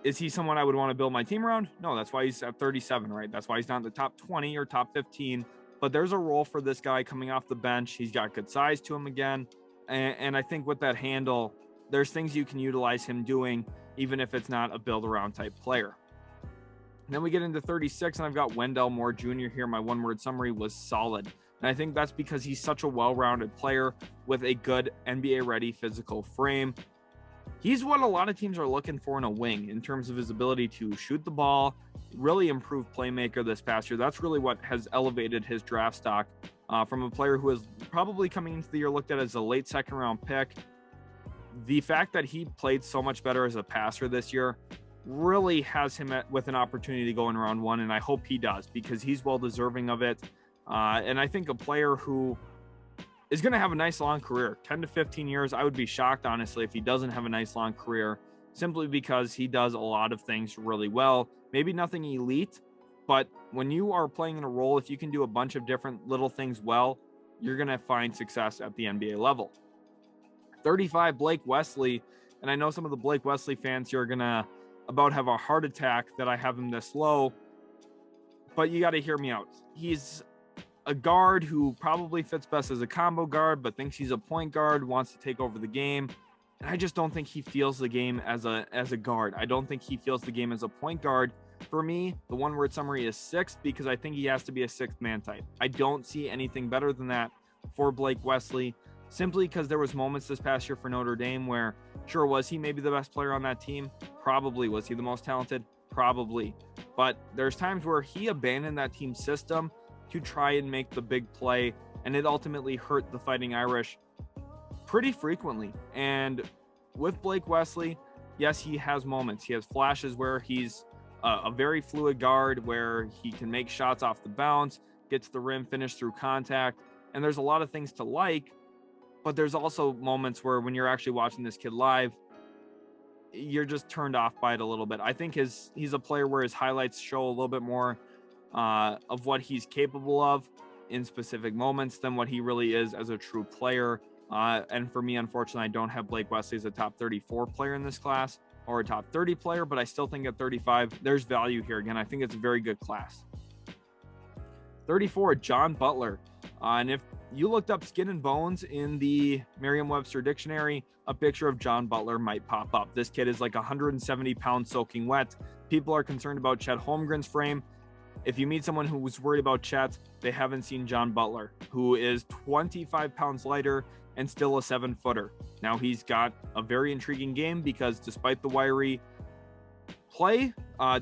Is he someone I would want to build my team around? No, that's why he's at 37, right? That's why he's not in the top 20 or top 15. But there's a role for this guy coming off the bench. He's got good size to him again. And I think with that handle, there's things you can utilize him doing, even if it's not a build around type player. And then we get into 36, and I've got Wendell Moore Jr. here. My one-word summary was solid. And I think that's because he's such a well-rounded player with a good NBA-ready physical frame. He's what a lot of teams are looking for in a wing in terms of his ability to shoot the ball, really improve playmaker this past year. That's really what has elevated his draft stock from a player who is probably coming into the year looked at as a late second-round pick. The fact that he played so much better as a passer this year really has him with an opportunity to go in round one, and I hope he does because he's well deserving of it. And I think a player who is going to have a nice long career, 10 to 15 years. I would be shocked, honestly, if he doesn't have a nice long career, simply because he does a lot of things really well. Maybe nothing elite, but when you are playing in a role, if you can do a bunch of different little things well, you're going to find success at the NBA level. 35, Blake Wesley. And I know some of the Blake Wesley fans here are going to about have a heart attack that I have him this low, but you got to hear me out. He's a guard who probably fits best as a combo guard, but thinks he's a point guard, wants to take over the game. And I just don't think he feels the game as a guard. I don't think he feels the game as a point guard. For me, the one-word summary is sixth because I think he has to be a sixth man type. I don't see anything better than that for Blake Wesley, simply because there was moments this past year for Notre Dame where, sure, was he maybe the best player on that team? Probably. Was he the most talented? Probably. But there's times where he abandoned that team system to try and make the big play, and it ultimately hurt the Fighting Irish pretty frequently. And with Blake Wesley, yes, he has moments. He has flashes where he's a very fluid guard, where he can make shots off the bounce, get to the rim, finish through contact, and there's a lot of things to like. But there's also moments where when you're actually watching this kid live, you're just turned off by it a little bit. I think he's a player where his highlights show a little bit more of what he's capable of in specific moments than what he really is as a true player. And for me, unfortunately, I don't have Blake Wesley as a top 34 player in this class or a top 30 player, but I still think at 35, there's value here. Again, I think it's a very good class. 34, John Butler. And if you looked up skin and bones in the Merriam-Webster dictionary, a picture of John Butler might pop up. This kid is like 170 pounds soaking wet. People are concerned about Chet Holmgren's frame. If you meet someone who was worried about Chet, they haven't seen John Butler, who is 25 pounds lighter and still a 7-footer. Now, he's got a very intriguing game because despite the wiry play,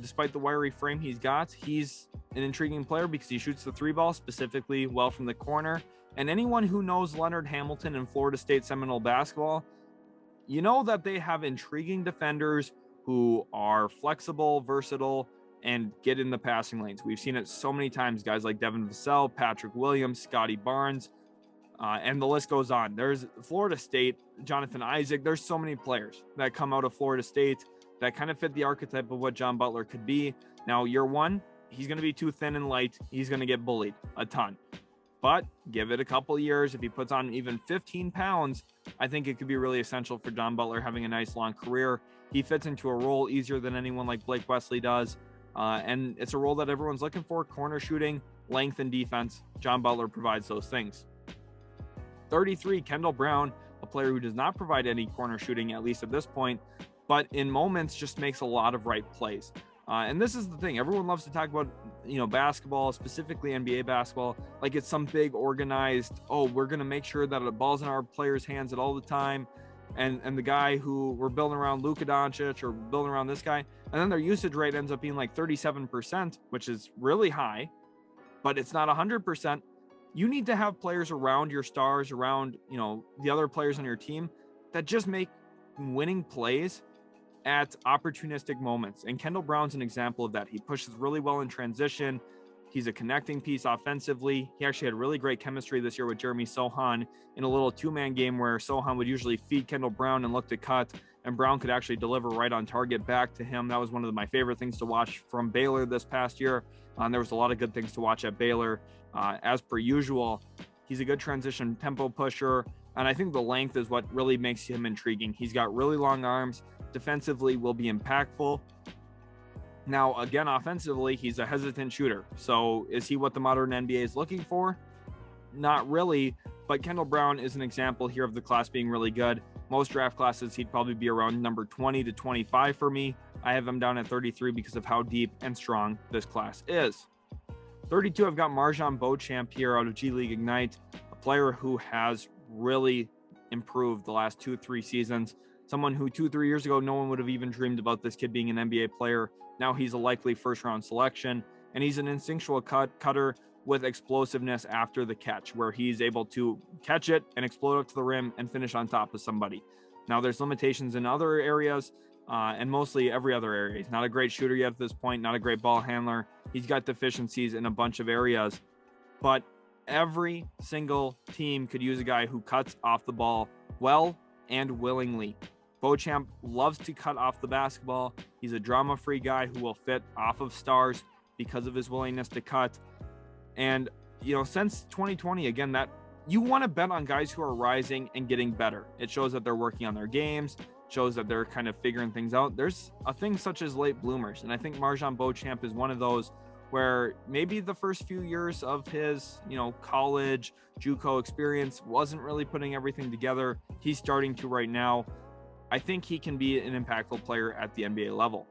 despite the wiry frame he's an intriguing player because he shoots the three ball specifically well from the corner. And anyone who knows Leonard Hamilton and Florida State Seminole basketball, you know that they have intriguing defenders who are flexible, versatile, and get in the passing lanes. We've seen it so many times, guys like Devin Vassell, Patrick Williams, Scotty Barnes, and the list goes on. There's Florida State, Jonathan Isaac. There's so many players that come out of Florida State that kind of fit the archetype of what John Butler could be. Now, year one, he's going to be too thin and light. He's going to get bullied a ton. But give it a couple years. If he puts on even 15 pounds, I think it could be really essential for John Butler having a nice long career. He fits into a role easier than anyone like Blake Wesley does. And it's a role that everyone's looking for: corner shooting, length, and defense. John Butler provides those things. 33, Kendall Brown, a player who does not provide any corner shooting, at least at this point, but in moments just makes a lot of right plays. And this is the thing. Everyone loves to talk about, basketball, specifically NBA basketball, like it's some big organized, we're going to make sure that the ball's in our players' hands at all the time. And the guy who we're building around Luka Doncic or building around this guy, and then their usage rate ends up being like 37%, which is really high, but it's not 100%. You need to have players around your stars, around, the other players on your team that just make winning plays at opportunistic moments. And Kendall Brown's an example of that. He pushes really well in transition. He's a connecting piece offensively. He actually had really great chemistry this year with Jeremy Sohan in a little two-man game where Sohan would usually feed Kendall Brown and look to cut, and Brown could actually deliver right on target back to him. That was one of my favorite things to watch from Baylor this past year. There was a lot of good things to watch at Baylor. As per usual, he's a good transition tempo pusher, and I think the length is what really makes him intriguing. He's got really long arms, defensively will be impactful. Now, again, offensively, he's a hesitant shooter. So is he what the modern NBA is looking for? Not really, but Kendall Brown is an example here of the class being really good. Most draft classes, he'd probably be around number 20 to 25 for me. I have him down at 33 because of how deep and strong this class is. 32, I've got MarJon Beauchamp here out of G League Ignite, a player who has really improved the last 2-3 seasons. Someone who 2-3 years ago, no one would have even dreamed about this kid being an NBA player. Now he's a likely first-round selection, and he's an instinctual cutter with explosiveness after the catch, where he's able to catch it and explode up to the rim and finish on top of somebody. Now, there's limitations in other areas, and mostly every other area. He's not a great shooter yet at this point, not a great ball handler. He's got deficiencies in a bunch of areas, but every single team could use a guy who cuts off the ball well and willingly. Beauchamp loves to cut off the basketball. He's a drama-free guy who will fit off of stars because of his willingness to cut. And, since 2020, again, that you want to bet on guys who are rising and getting better. It shows that they're working on their games, shows that they're kind of figuring things out. There's a thing such as late bloomers. And I think MarJon Beauchamp is one of those where maybe the first few years of his, college, JUCO experience wasn't really putting everything together. He's starting to right now. I think he can be an impactful player at the NBA level.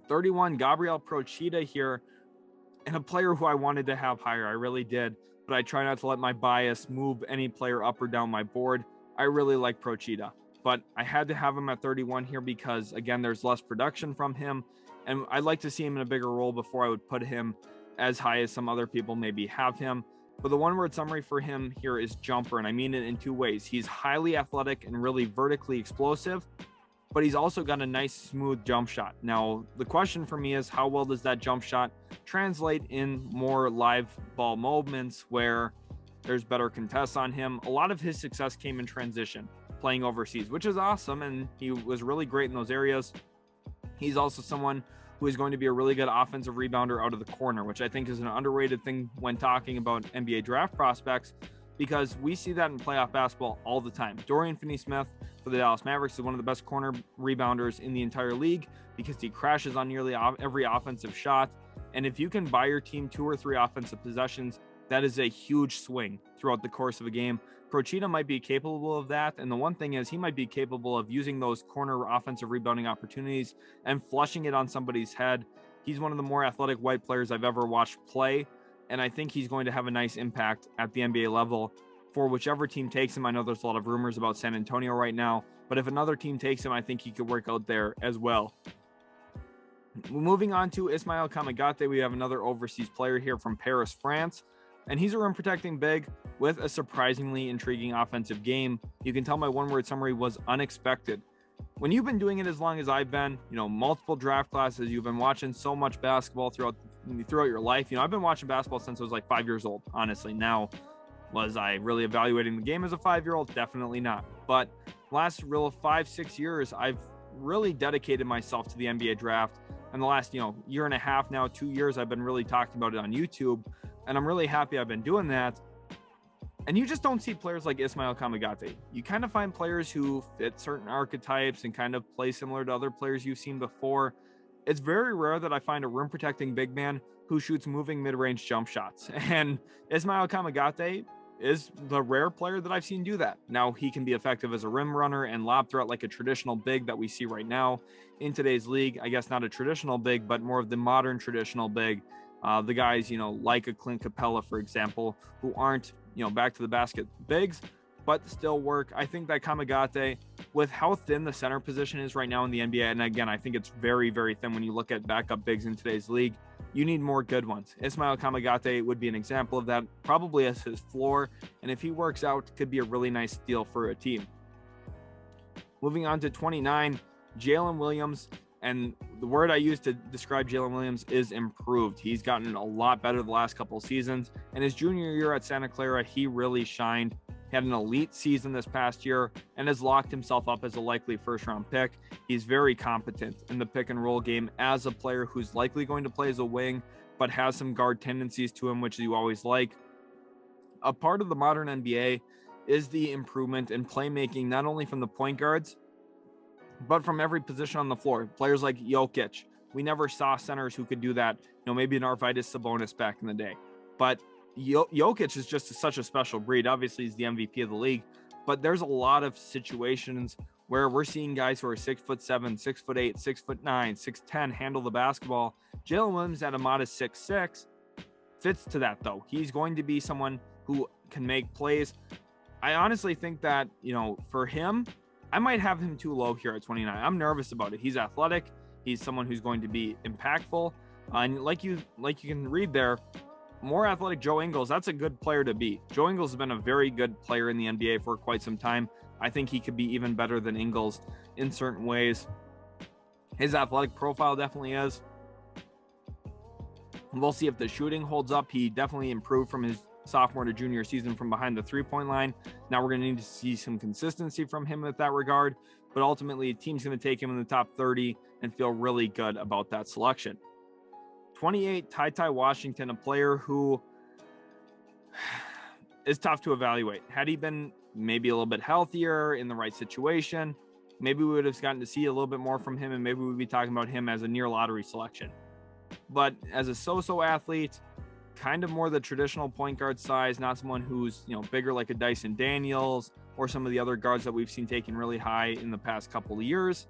31, Gabriele Procida here, and a player who I wanted to have higher. I really did, but I try not to let my bias move any player up or down my board. I really like Procida, but I had to have him at 31 here because, again, there's less production from him, and I'd like to see him in a bigger role before I would put him as high as some other people maybe have him. But the one-word summary for him here is jumper, and I mean it in two ways. He's highly athletic and really vertically explosive, but he's also got a nice, smooth jump shot. Now, the question for me is, how well does that jump shot translate in more live ball moments where there's better contests on him? A lot of his success came in transition, playing overseas, which is awesome, and he was really great in those areas. He's also someone who is going to be a really good offensive rebounder out of the corner, which I think is an underrated thing when talking about NBA draft prospects, because we see that in playoff basketball all the time. Dorian Finney-Smith for the Dallas Mavericks is one of the best corner rebounders in the entire league because he crashes on nearly every offensive shot. And if you can buy your team 2 or 3 offensive possessions, that is a huge swing throughout the course of a game. Procida might be capable of that. And the one thing is, he might be capable of using those corner offensive rebounding opportunities and flushing it on somebody's head. He's one of the more athletic white players I've ever watched play. And I think he's going to have a nice impact at the NBA level for whichever team takes him. I know there's a lot of rumors about San Antonio right now, but if another team takes him, I think he could work out there as well. Moving on to Ismael Kamagate, we have another overseas player here from Paris, France. And he's a rim protecting big with a surprisingly intriguing offensive game. You can tell my one-word summary was unexpected. When you've been doing it as long as I've been, multiple draft classes, you've been watching so much basketball throughout your life. I've been watching basketball since I was like 5 years old, honestly. Now, was I really evaluating the game as a 5-year-old? Definitely not. But last real 5-6 years, I've really dedicated myself to the NBA draft. And the last, year and a half now, 2 years, I've been really talking about it on YouTube. And I'm really happy I've been doing that. And you just don't see players like Ismael Kamagate. You kind of find players who fit certain archetypes and kind of play similar to other players you've seen before. It's very rare that I find a rim protecting big man who shoots moving mid-range jump shots. And Ismael Kamagate is the rare player that I've seen do that. Now, he can be effective as a rim runner and lob threat like a traditional big that we see right now in today's league. I guess not a traditional big, but more of the modern traditional big. The guys, like a Clint Capella, for example, who aren't, back to the basket bigs, but still work. I think that Kamagate, with how thin the center position is right now in the NBA, and again, I think it's very, very thin when you look at backup bigs in today's league, you need more good ones. Ismael Kamagate would be an example of that, probably as his floor, and if he works out, could be a really nice deal for a team. Moving on to 29, Jaylin Williams. And the word I use to describe Jalen Williams is improved. He's gotten a lot better the last couple of seasons. And his junior year at Santa Clara, he really shined. He had an elite season this past year and has locked himself up as a likely first-round pick. He's very competent in the pick-and-roll game as a player who's likely going to play as a wing, but has some guard tendencies to him, which you always like. A part of the modern NBA is the improvement in playmaking, not only from the point guards, but from every position on the floor. Players like Jokic, we never saw centers who could do that. Maybe an Arvydas Sabonis back in the day, but Jokic is just such a special breed. Obviously, he's the MVP of the league, but there's a lot of situations where we're seeing guys who are 6'7", 6'8", 6'9", 6'10" handle the basketball. Jalen Williams at a modest 6'6" fits to that, though. He's going to be someone who can make plays. I honestly think that, for him, I might have him too low here at 29. I'm nervous about it. He's athletic. He's someone who's going to be impactful. And like you can read there, more athletic Joe Ingles, that's a good player to beat. Joe Ingles has been a very good player in the NBA for quite some time. I think he could be even better than Ingles in certain ways. His athletic profile definitely is. We'll see if the shooting holds up. He definitely improved from his sophomore to junior season from behind the three-point line. Now we're going to need to see some consistency from him with that regard. But ultimately, a team's going to take him in the top 30 and feel really good about that selection. 28, TyTy Washington, a player who is tough to evaluate. Had he been maybe a little bit healthier in the right situation, maybe we would have gotten to see a little bit more from him, and maybe we'd be talking about him as a near lottery selection. But as a so-so athlete, kind of more the traditional point guard size, not someone who's, bigger like a Dyson Daniels or some of the other guards that we've seen taken really high in the past couple of years.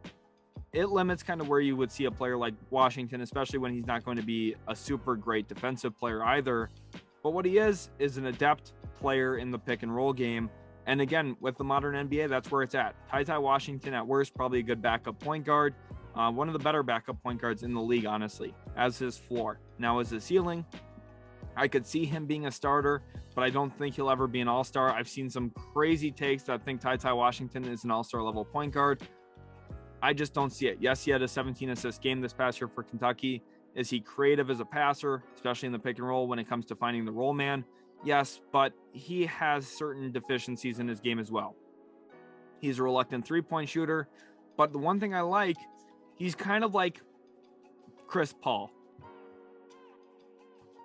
It limits kind of where you would see a player like Washington, especially when he's not going to be a super great defensive player either. But what he is an adept player in the pick and roll game. And again, with the modern NBA, that's where it's at. TyTy Washington, at worst, probably a good backup point guard. One of the better backup point guards in the league, honestly, as his floor. Now, as his ceiling, I could see him being a starter, but I don't think he'll ever be an all-star. I've seen some crazy takes that think TyTy Washington is an all-star level point guard. I just don't see it. Yes, he had a 17-assist game this past year for Kentucky. Is he creative as a passer, especially in the pick and roll when it comes to finding the roll man? Yes, but he has certain deficiencies in his game as well. He's a reluctant three-point shooter, but the one thing I like, he's kind of like Chris Paul.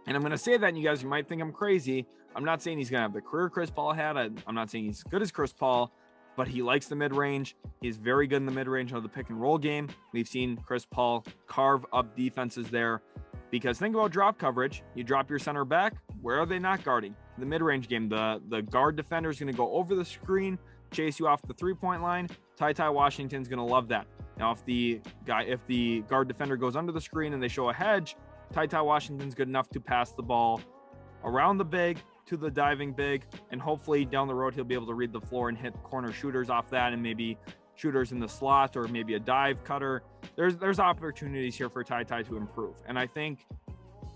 And I'm going to say that, and you guys might think I'm crazy. I'm not saying he's going to have the career Chris Paul had. I'm not saying he's as good as Chris Paul, but he likes the mid-range. He's very good in the mid-range of the pick and roll game. We've seen Chris Paul carve up defenses there, because think about drop coverage. You drop your center back. Where are they not guarding? The mid-range game, the guard defender is going to go over the screen, chase you off the three-point line. TyTy Washington's going to love that. Now, if the guard defender goes under the screen and they show a hedge, TyTy Washington's good enough to pass the ball around the big to the diving big, and hopefully down the road he'll be able to read the floor and hit corner shooters off that, and maybe shooters in the slot or maybe a dive cutter. There's opportunities here for TyTy to improve, and I think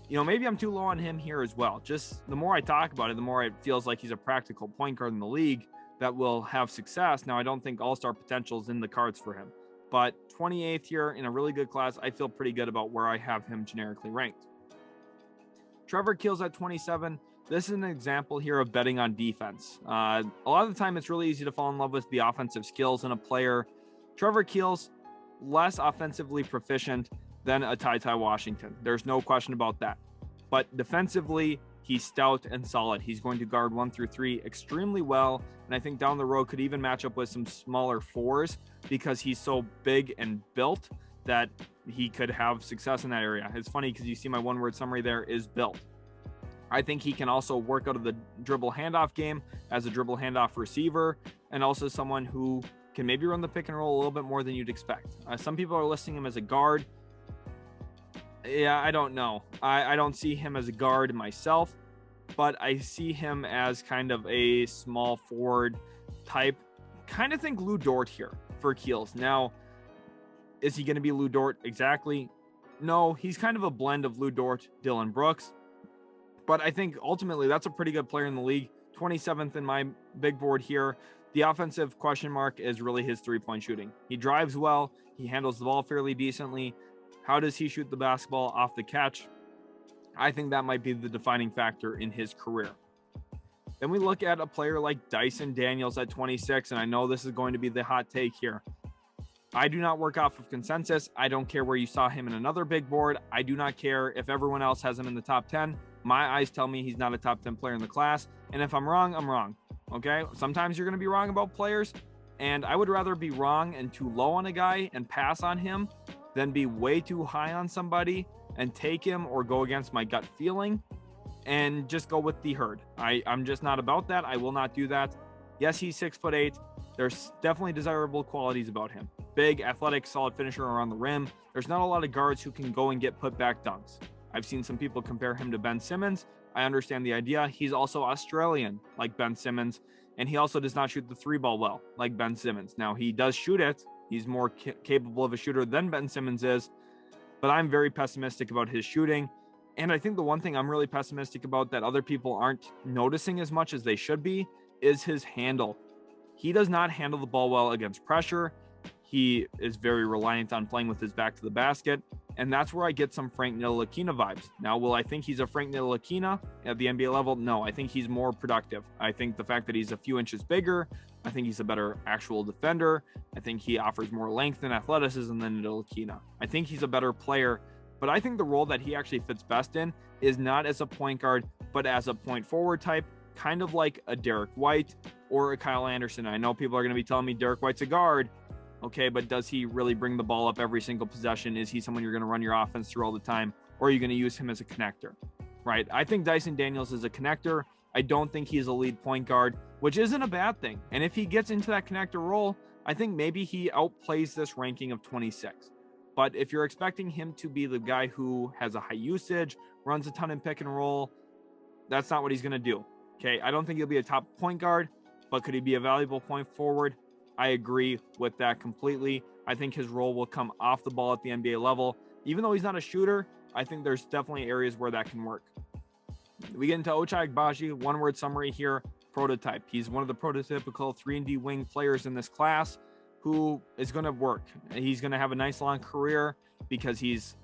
maybe I'm too low on him here as well. Just the more I talk about it, the more it feels like he's a practical point guard in the league that will have success. Now, I don't think all-star potential is in the cards for him, but 28th here in a really good class, I feel pretty good about where I have him generically ranked. Trevor Keels at 27. This is an example here of betting on defense. A lot of the time, it's really easy to fall in love with the offensive skills in a player. Trevor Keels, less offensively proficient than a TyTy Washington. There's no question about that. But defensively, he's stout and solid. He's going to guard 1 through 3 extremely well. And I think down the road could even match up with some smaller fours, because he's so big and built that he could have success in that area. It's funny because you see my one-word summary there is built. I think he can also work out of the dribble handoff game as a dribble handoff receiver, and also someone who can maybe run the pick and roll a little bit more than you'd expect. Some people are listing him as a guard. Yeah, I don't know. I don't see him as a guard myself, but I see him as kind of a small forward type. Kind of think Lou Dort here for Keels. Now, is he going to be Lou Dort exactly? No, he's kind of a blend of Lou Dort, Dylan Brooks. But I think ultimately that's a pretty good player in the league. 27th in my big board here. The offensive question mark is really his three-point shooting. He drives well. He handles the ball fairly decently. How does he shoot the basketball off the catch? I think that might be the defining factor in his career. Then we look at a player like Dyson Daniels at 26, and I know this is going to be the hot take here. I do not work off of consensus. I don't care where you saw him in another big board. I do not care if everyone else has him in the top 10. My eyes tell me he's not a top 10 player in the class. And if I'm wrong, I'm wrong. Okay? Sometimes you're going to be wrong about players. And I would rather be wrong and too low on a guy and pass on him than be way too high on somebody and take him or go against my gut feeling and just go with the herd. I'm just not about that. I will not do that. Yes, he's 6'8". There's definitely desirable qualities about him. Big, athletic, solid finisher around the rim. There's not a lot of guards who can go and get put back dunks. I've seen some people compare him to Ben Simmons. I understand the idea. He's also Australian, like Ben Simmons, and he also does not shoot the three ball well, like Ben Simmons. Now, he does shoot it. He's more capable of a shooter than Ben Simmons is, but I'm very pessimistic about his shooting. And I think the one thing I'm really pessimistic about that other people aren't noticing as much as they should be is his handle. He does not handle the ball well against pressure. He is very reliant on playing with his back to the basket. And that's where I get some Frank Ntilikina vibes. Now, will I think he's a Frank Ntilikina at the NBA level? No, I think he's more productive. I think the fact that he's a few inches bigger, I think he's a better actual defender. I think he offers more length and athleticism than Ntilikina. I think he's a better player, but I think the role that he actually fits best in is not as a point guard, but as a point forward type, kind of like a Derek White or a Kyle Anderson. I know people are going to be telling me Derek White's a guard. Okay, but does he really bring the ball up every single possession? Is he someone you're going to run your offense through all the time? Or are you going to use him as a connector? Right? I think Dyson Daniels is a connector. I don't think he's a lead point guard, which isn't a bad thing. And if he gets into that connector role, I think maybe he outplays this ranking of 26. But if you're expecting him to be the guy who has a high usage, runs a ton in pick and roll, that's not what he's going to do. Okay, I don't think he'll be a top point guard, but could he be a valuable point forward? I agree with that completely. I think his role will come off the ball at the NBA level. Even though he's not a shooter, I think there's definitely areas where that can work. We get into Ochai Agbaji, one-word summary here, prototype. He's one of the prototypical 3-and-D wing players in this class who is going to work. He's going to have a nice long career because he's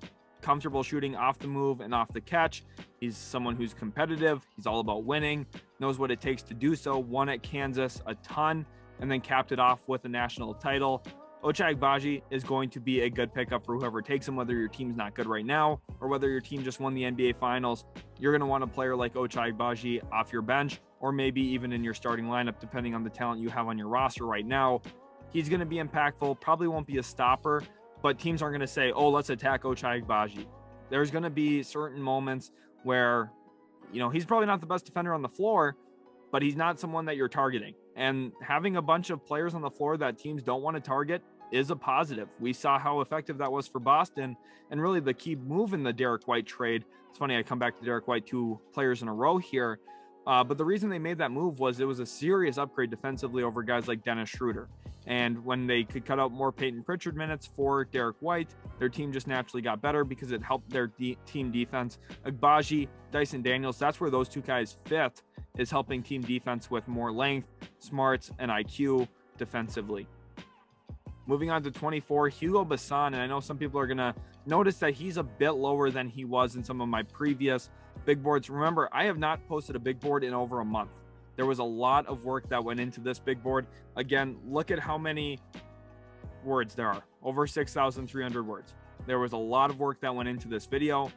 comfortable shooting off the move and off the catch. He's someone who's competitive. He's all about winning, knows what it takes to do so, won at Kansas a ton, and then capped it off with a national title. Ochai Agbaji is going to be a good pickup for whoever takes him, whether your team's not good right now or whether your team just won the NBA Finals. You're going to want a player like Ochai Agbaji off your bench or maybe even in your starting lineup, depending on the talent you have on your roster right now. He's going to be impactful, probably won't be a stopper, but teams aren't going to say, oh, let's attack Ochai Agbaji. There's going to be certain moments where, he's probably not the best defender on the floor, but he's not someone that you're targeting. And having a bunch of players on the floor that teams don't want to target is a positive. We saw how effective that was for Boston, and really the key move in the Derek White trade. It's funny, I come back to Derek White 2 players in a row here, but the reason they made that move was it was a serious upgrade defensively over guys like Dennis Schroeder. And when they could cut out more Peyton Pritchard minutes for Derek White, their team just naturally got better because it helped their team defense. Agbaji, Dyson Daniels, that's where those two guys fit, is helping team defense with more length, smarts, and IQ defensively. Moving on to 24, Hugo Besson, and I know some people are going to notice that he's a bit lower than he was in some of my previous big boards. Remember, I have not posted a big board in over a month. There was a lot of work that went into this big board. Again, look at how many words there are, over 6,300 words. There was a lot of work that went into this video.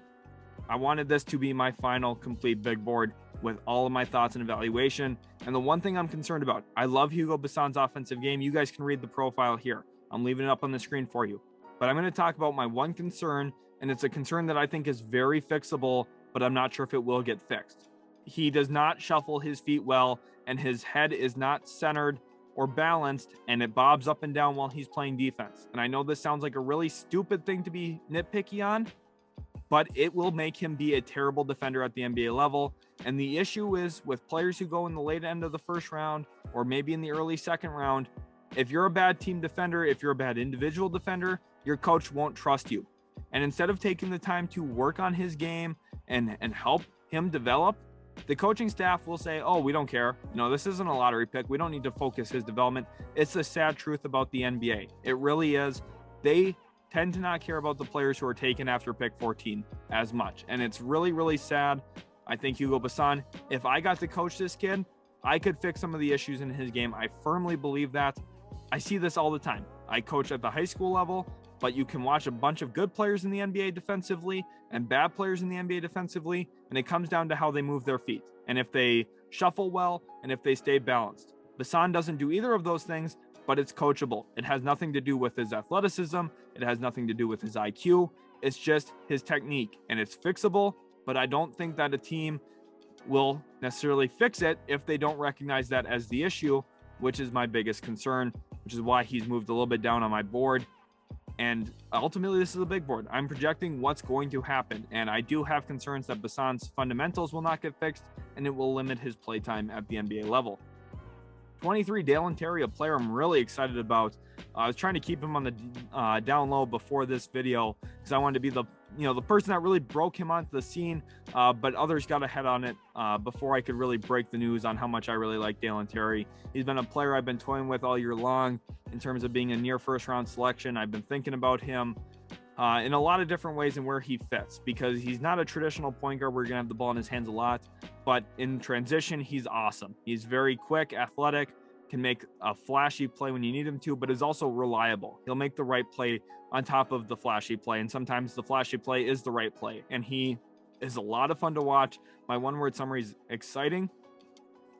I wanted this to be my final complete big board with all of my thoughts and evaluation. And the one thing I'm concerned about, I love Hugo Besson's offensive game. You guys can read the profile here. I'm leaving it up on the screen for you. But I'm going to talk about my one concern, and it's a concern that I think is very fixable, but I'm not sure if it will get fixed. He does not shuffle his feet well, and his head is not centered or balanced, and it bobs up and down while he's playing defense. And I know this sounds like a really stupid thing to be nitpicky on, but it will make him be a terrible defender at the NBA level. And the issue is with players who go in the late end of the first round or maybe in the early second round, if you're a bad team defender, if you're a bad individual defender, your coach won't trust you. And instead of taking the time to work on his game and help him develop, the coaching staff will say, oh, we don't care. This isn't a lottery pick. We don't need to focus his development. It's the sad truth about the NBA. It really is. They tend to not care about the players who are taken after pick 14 as much. And it's really, really sad. I think Hugo Besson, if I got to coach this kid, I could fix some of the issues in his game. I firmly believe that. I see this all the time. I coach at the high school level, but you can watch a bunch of good players in the NBA defensively and bad players in the NBA defensively, and it comes down to how they move their feet and if they shuffle well and if they stay balanced. Besson doesn't do either of those things, but it's coachable. It has nothing to do with his athleticism. It has nothing to do with his IQ. It's just his technique, and it's fixable, but I don't think that a team will necessarily fix it if they don't recognize that as the issue, which is my biggest concern, which is why he's moved a little bit down on my board. And ultimately, this is a big board. I'm projecting what's going to happen, and I do have concerns that Besson's fundamentals will not get fixed, and it will limit his play time at the NBA level. 23, Dalen Terry, a player I'm really excited about. I was trying to keep him on the down low before this video because I wanted to be the person that really broke him onto the scene, but others got ahead on it before I could really break the news on how much I really like Dalen Terry. He's been a player I've been toying with all year long in terms of being a near first round selection. I've been thinking about him in a lot of different ways and where he fits, because he's not a traditional point guard where you're gonna have the ball in his hands a lot, but in transition, he's awesome. He's very quick, athletic, can make a flashy play when you need him to, but is also reliable. He'll make the right play on top of the flashy play, and sometimes the flashy play is the right play, and he is a lot of fun to watch. My one-word summary is exciting.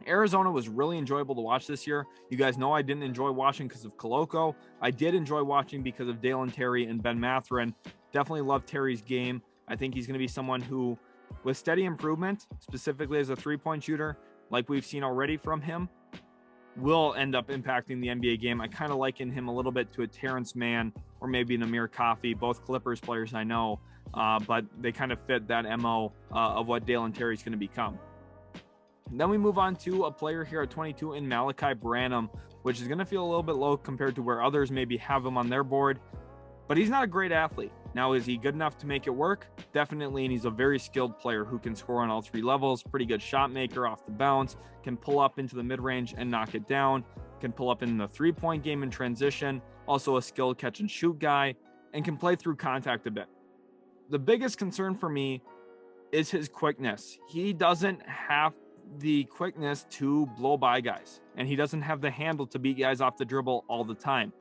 Arizona was really enjoyable to watch this year. You guys know I didn't enjoy watching because of Koloko. I did enjoy watching because of Dalen Terry and Ben Mathurin. Definitely love Terry's game. I think he's going to be someone who, with steady improvement, specifically as a three-point shooter, like we've seen already from him, will end up impacting the NBA game. I kind of liken him a little bit to a Terrence Mann or maybe an Amir Coffey, both Clippers players I know, but they kind of fit that MO of what Dalen Terry is going to become. And then we move on to a player here at 22 in Malaki Branham, which is going to feel a little bit low compared to where others maybe have him on their board, but he's not a great athlete. Now, is he good enough to make it work? Definitely, and he's a very skilled player who can score on all three levels, pretty good shot maker off the bounce, can pull up into the mid-range and knock it down, can pull up in the three-point game in transition, also a skilled catch and shoot guy, and can play through contact a bit. The biggest concern for me is his quickness. He doesn't have the quickness to blow by guys, and he doesn't have the handle to beat guys off the dribble all the time.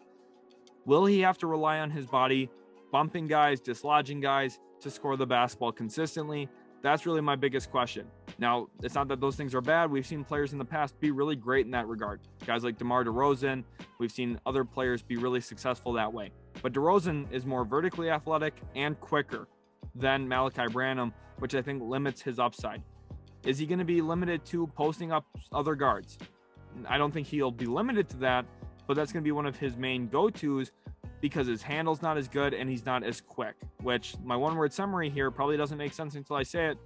Will he have to rely on his body, bumping guys, dislodging guys to score the basketball consistently? That's really my biggest question. Now, it's not that those things are bad. We've seen players in the past be really great in that regard. Guys like DeMar DeRozan, we've seen other players be really successful that way. But DeRozan is more vertically athletic and quicker than Malaki Branham, which I think limits his upside. Is he going to be limited to posting up other guards? I don't think he'll be limited to that, but that's going to be one of his main go-tos because his handle's not as good and he's not as quick, which my one-word summary here probably doesn't make sense until I say it.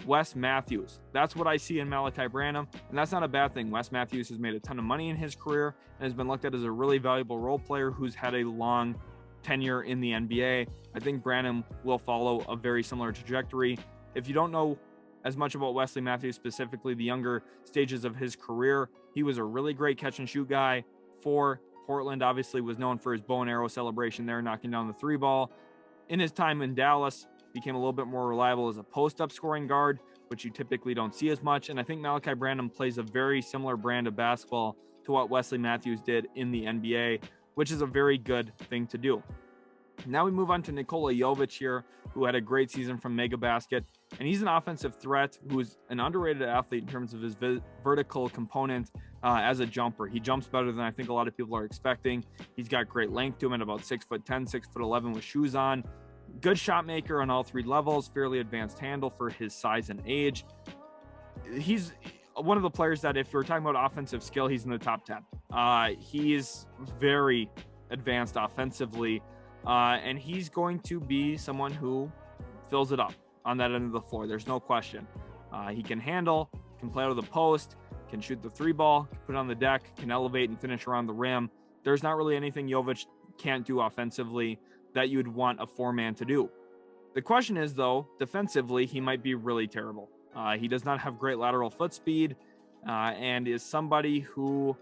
Wes Matthews. That's what I see in Malaki Branham, and that's not a bad thing. Wes Matthews has made a ton of money in his career and has been looked at as a really valuable role player who's had a long tenure in the NBA. I think Branham will follow a very similar trajectory. If you don't know as much about Wesley Matthews, specifically the younger stages of his career, he was a really great catch and shoot guy for Portland. Obviously was known for his bow and arrow celebration there, knocking down the three ball. In his time in Dallas, became a little bit more reliable as a post-up scoring guard, which you typically don't see as much. And I think Malaki Branham plays a very similar brand of basketball to what Wesley Matthews did in the NBA, which is a very good thing to do. Now we move on to Nikola Jovic here, who had a great season from Mega Basket, and he's an offensive threat who is an underrated athlete in terms of his vertical component as a jumper. He jumps better than I think a lot of people are expecting. He's got great length to him at about 6'10", 6'11" with shoes on. Good shot maker on all three levels, fairly advanced handle for his size and age. He's one of the players that, if we're talking about offensive skill, he's in the top 10. He's very advanced offensively, and he's going to be someone who fills it up on that end of the floor. There's no question. He can handle, can play out of the post, can shoot the three ball, can put it on the deck, can elevate and finish around the rim. There's not really anything Jovic can't do offensively that you'd want a four-man to do. The question is, though, defensively, he might be really terrible. He does not have great lateral foot speed and is somebody who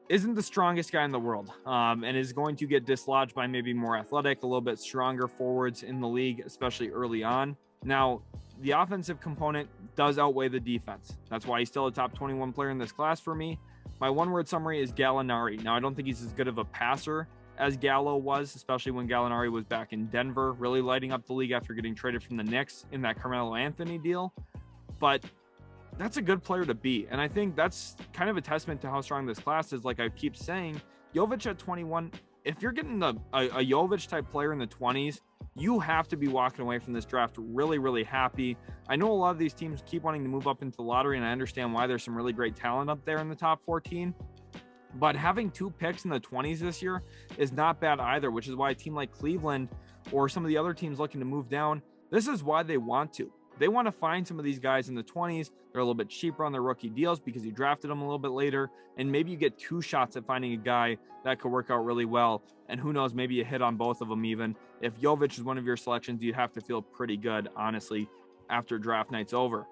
isn't the strongest guy in the world and is going to get dislodged by maybe more athletic, a little bit stronger forwards in the league, especially early on. Now, the offensive component does outweigh the defense. That's why he's still a top 21 player in this class for me. My one-word summary is Gallinari. Now, I don't think he's as good of a passer as Gallo was, especially when Gallinari was back in Denver, really lighting up the league after getting traded from the Knicks in that Carmelo Anthony deal. But that's a good player to beat. And I think that's kind of a testament to how strong this class is. Like I keep saying, Jovic at 21, if you're getting a Jovic type player in the 20s, you have to be walking away from this draft really, really happy. I know a lot of these teams keep wanting to move up into the lottery, and I understand why. There's some really great talent up there in the top 14. But having 2 picks in the 20s this year is not bad either, which is why a team like Cleveland or some of the other teams looking to move down, this is why they want to. They want to find some of these guys in the 20s. They're a little bit cheaper on their rookie deals because you drafted them a little bit later. And maybe you get 2 shots at finding a guy that could work out really well. And who knows, maybe you hit on both of them even. If Jovic is one of your selections, you have to feel pretty good, honestly, after draft night's over.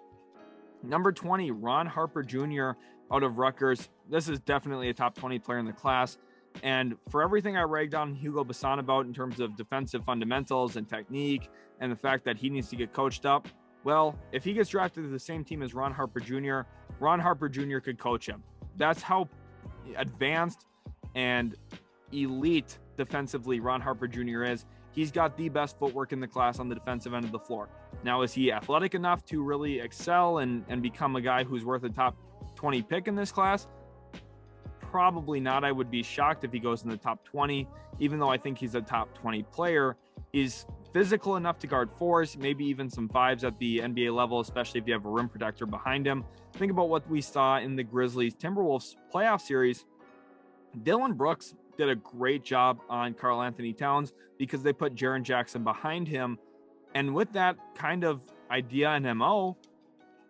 Number 20, Ron Harper Jr. out of Rutgers. This is definitely a top 20 player in the class. And for everything I ragged on Hugo Besson about in terms of defensive fundamentals and technique and the fact that he needs to get coached up, well, if he gets drafted to the same team as Ron Harper Jr., Ron Harper Jr. could coach him. That's how advanced and elite defensively Ron Harper Jr. is. He's got the best footwork in the class on the defensive end of the floor. Now, is he athletic enough to really excel and become a guy who's worth a top 20 pick in this class? Probably not. I would be shocked if he goes in the top 20, even though I think he's a top 20 player. He's physical enough to guard 4s, maybe even some 5s at the NBA level, especially if you have a rim protector behind him. Think about what we saw in the Grizzlies Timberwolves playoff series. Dillon Brooks did a great job on Karl Anthony Towns because they put Jaren Jackson behind him. And with that kind of idea and MO,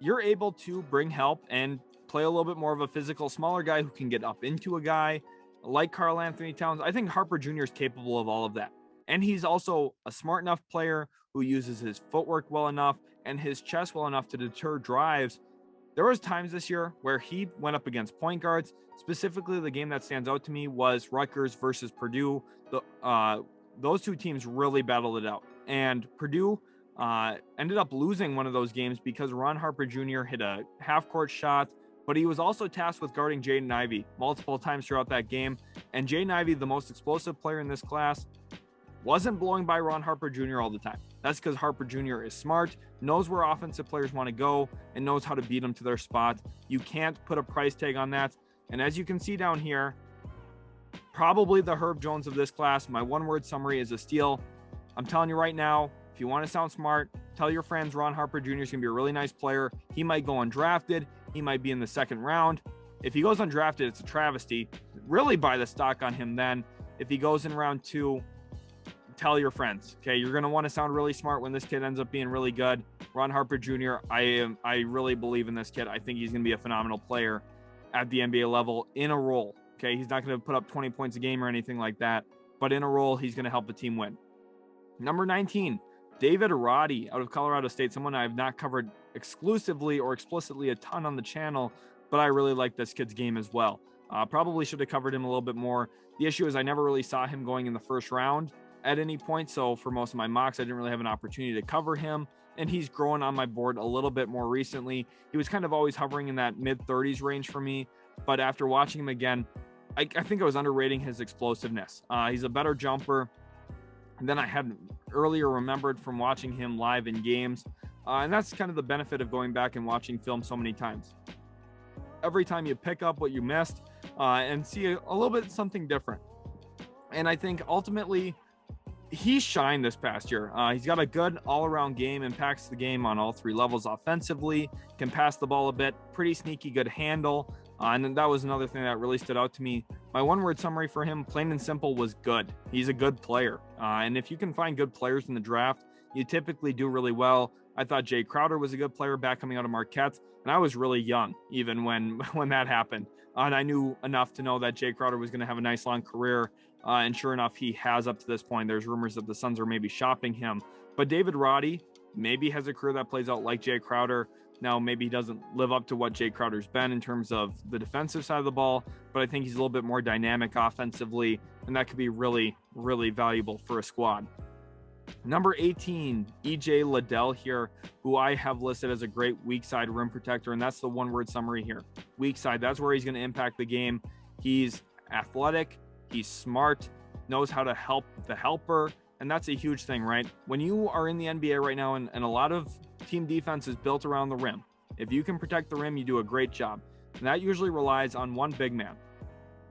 you're able to bring help and play a little bit more of a physical, smaller guy who can get up into a guy like Karl Anthony Towns. I think Harper Jr. is capable of all of that. And he's also a smart enough player who uses his footwork well enough and his chest well enough to deter drives. There was times this year where he went up against point guards. Specifically, the game that stands out to me was Rutgers versus Purdue. Those 2 teams really battled it out. And Purdue ended up losing one of those games because Ron Harper Jr. hit a half-court shot, but he was also tasked with guarding Jaden Ivey multiple times throughout that game. And Jaden Ivey, the most explosive player in this class, wasn't blowing by Ron Harper Jr. all the time. That's because Harper Jr. is smart, knows where offensive players want to go, and knows how to beat them to their spot. You can't put a price tag on that. And as you can see down here, probably the Herb Jones of this class. My one-word summary is a steal. I'm telling you right now, if you want to sound smart, tell your friends Ron Harper Jr. is going to be a really nice player. He might go undrafted. He might be in the 2nd round. If he goes undrafted, it's a travesty. Really buy the stock on him then. If he goes in round 2, tell your friends. Okay, you're going to want to sound really smart when this kid ends up being really good. Ron Harper Jr., I really believe in this kid. I think he's going to be a phenomenal player at the NBA level in a role. Okay, he's not going to put up 20 points a game or anything like that, but in a role, he's going to help the team win. Number 19, David Roddy out of Colorado State, someone I've not covered exclusively or explicitly a ton on the channel, but I really like this kid's game as well. Probably should have covered him a little bit more. The issue is I never really saw him going in the 1st round at any point. So for most of my mocks, I didn't really have an opportunity to cover him. And he's growing on my board a little bit more recently. He was kind of always hovering in that mid-30s range for me. But after watching him again, I think I was underrating his explosiveness. He's a better jumper than I had earlier remembered from watching him live in games. And that's kind of the benefit of going back and watching film so many times. Every time you pick up what you missed and see a little bit something different. And I think ultimately he shined this past year. He's got a good all-around game, impacts the game on all 3 levels offensively, can pass the ball a bit, pretty sneaky good handle. And then that was another thing that really stood out to me. My one-word summary for him, plain and simple, was good. He's a good player. And if you can find good players in the draft, you typically do really well. I thought Jay Crowder was a good player back coming out of Marquette, and I was really young even when that happened. And I knew enough to know that Jay Crowder was going to have a nice long career. And sure enough, he has up to this point. There's rumors that the Suns are maybe shopping him. But David Roddy maybe has a career that plays out like Jay Crowder. Now, maybe he doesn't live up to what Jay Crowder's been in terms of the defensive side of the ball, but I think he's a little bit more dynamic offensively, and that could be really, really valuable for a squad. Number 18, EJ Liddell here, who I have listed as a great weak side rim protector, and that's the one-word summary here. Weak side, that's where he's going to impact the game. He's athletic, he's smart, knows how to help the helper, and that's a huge thing, right? When you are in the NBA right now, and a lot of team defense is built around the rim, If you can protect the rim, you do a great job. And that usually relies on one big man.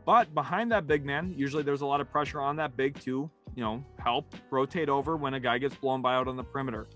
But behind that big man, usually there's a lot of pressure on that big to, help rotate over when a guy gets blown by out on the perimeter.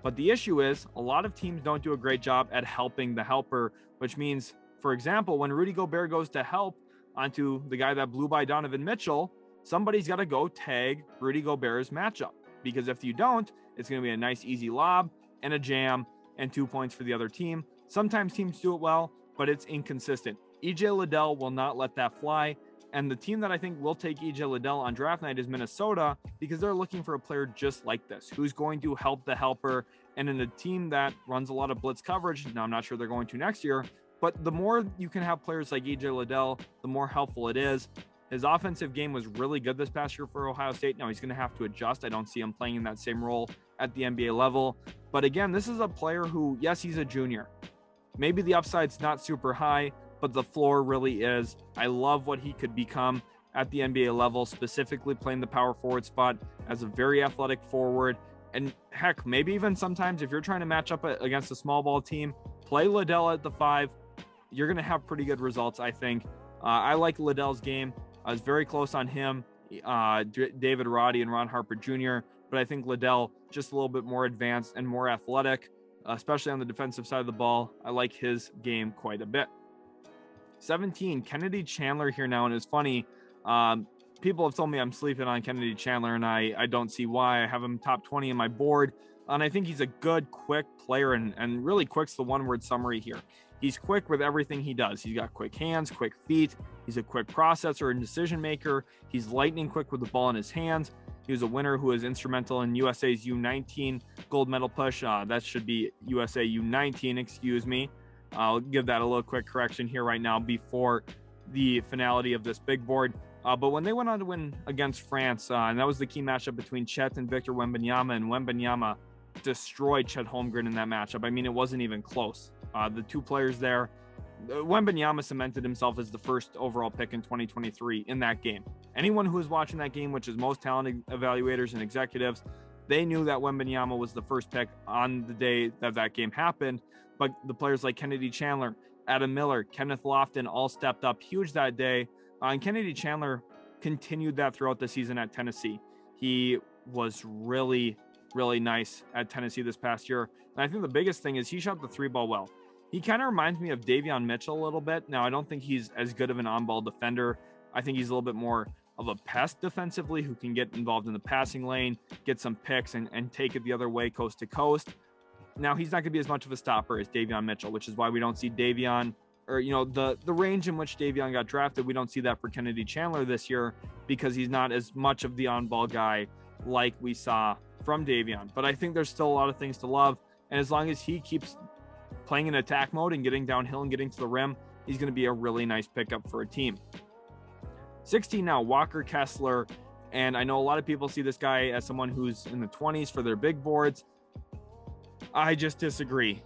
But the issue is a lot of teams don't do a great job at helping the helper, which means, for example, when Rudy Gobert goes to help onto the guy that blew by Donovan Mitchell, somebody's got to go tag Rudy Gobert's matchup. Because if you don't, it's going to be a nice, easy lob and a jam and 2 points for the other team. Sometimes teams do it well, but it's inconsistent. EJ Liddell will not let that fly. And the team that I think will take EJ Liddell on draft night is Minnesota, because they're looking for a player just like this, who's going to help the helper. And in a team that runs a lot of blitz coverage, now I'm not sure they're going to next year, but the more you can have players like EJ Liddell, the more helpful it is. His offensive game was really good this past year for Ohio State. Now he's going to have to adjust. I don't see him playing in that same role at the NBA level. But again, this is a player who, yes, he's a junior. Maybe the upside's not super high, but the floor really is. I love what he could become at the NBA level, specifically playing the power forward spot as a very athletic forward. And heck, maybe even sometimes if you're trying to match up against a small ball team, play Liddell at the 5. You're going to have pretty good results, I think. I like Liddell's game. I was very close on him, David Roddy and Ron Harper Jr., but I think Liddell just a little bit more advanced and more athletic, especially on the defensive side of the ball. I like his game quite a bit. 17, Kennedy Chandler here now, and it's funny. People have told me I'm sleeping on Kennedy Chandler, and I don't see why. I have him top 20 in my board, and I think he's a good, quick player, and really quick's the one-word summary here. He's quick with everything he does. He's got quick hands, quick feet. He's a quick processor and decision maker. He's lightning quick with the ball in his hands. He was a winner who was instrumental in USA's U19 gold medal push. That should be USA U19, excuse me. I'll give that a little quick correction here right now before the finality of this big board. But when they went on to win against France, and that was the key matchup between Chet and Victor Wembanyama, and Wembanyama destroyed Chet Holmgren in that matchup. I mean, it wasn't even close. The two players there, Wembanyama cemented himself as the first overall pick in 2023 in that game. Anyone who was watching that game, which is most talented evaluators and executives, they knew that Wembanyama was the first pick on the day that game happened. But the players like Kennedy Chandler, Adam Miller, Kenneth Lofton all stepped up huge that day. And Kennedy Chandler continued that throughout the season at Tennessee. He was really, really nice at Tennessee this past year. And I think the biggest thing is he shot the 3-ball well. He kind of reminds me of Davion Mitchell a little bit. Now, I don't think he's as good of an on-ball defender. I think he's a little bit more of a pest defensively who can get involved in the passing lane, get some picks, and take it the other way coast to coast. Now, he's not going to be as much of a stopper as Davion Mitchell, which is why we don't see Davion, or, the range in which Davion got drafted, we don't see that for Kennedy Chandler this year because he's not as much of the on-ball guy like we saw from Davion. But I think there's still a lot of things to love. And as long as he keeps playing in attack mode and getting downhill and getting to the rim, he's going to be a really nice pickup for a team. 16 now, Walker Kessler. And I know a lot of people see this guy as someone who's in the 20s for their big boards. I just disagree.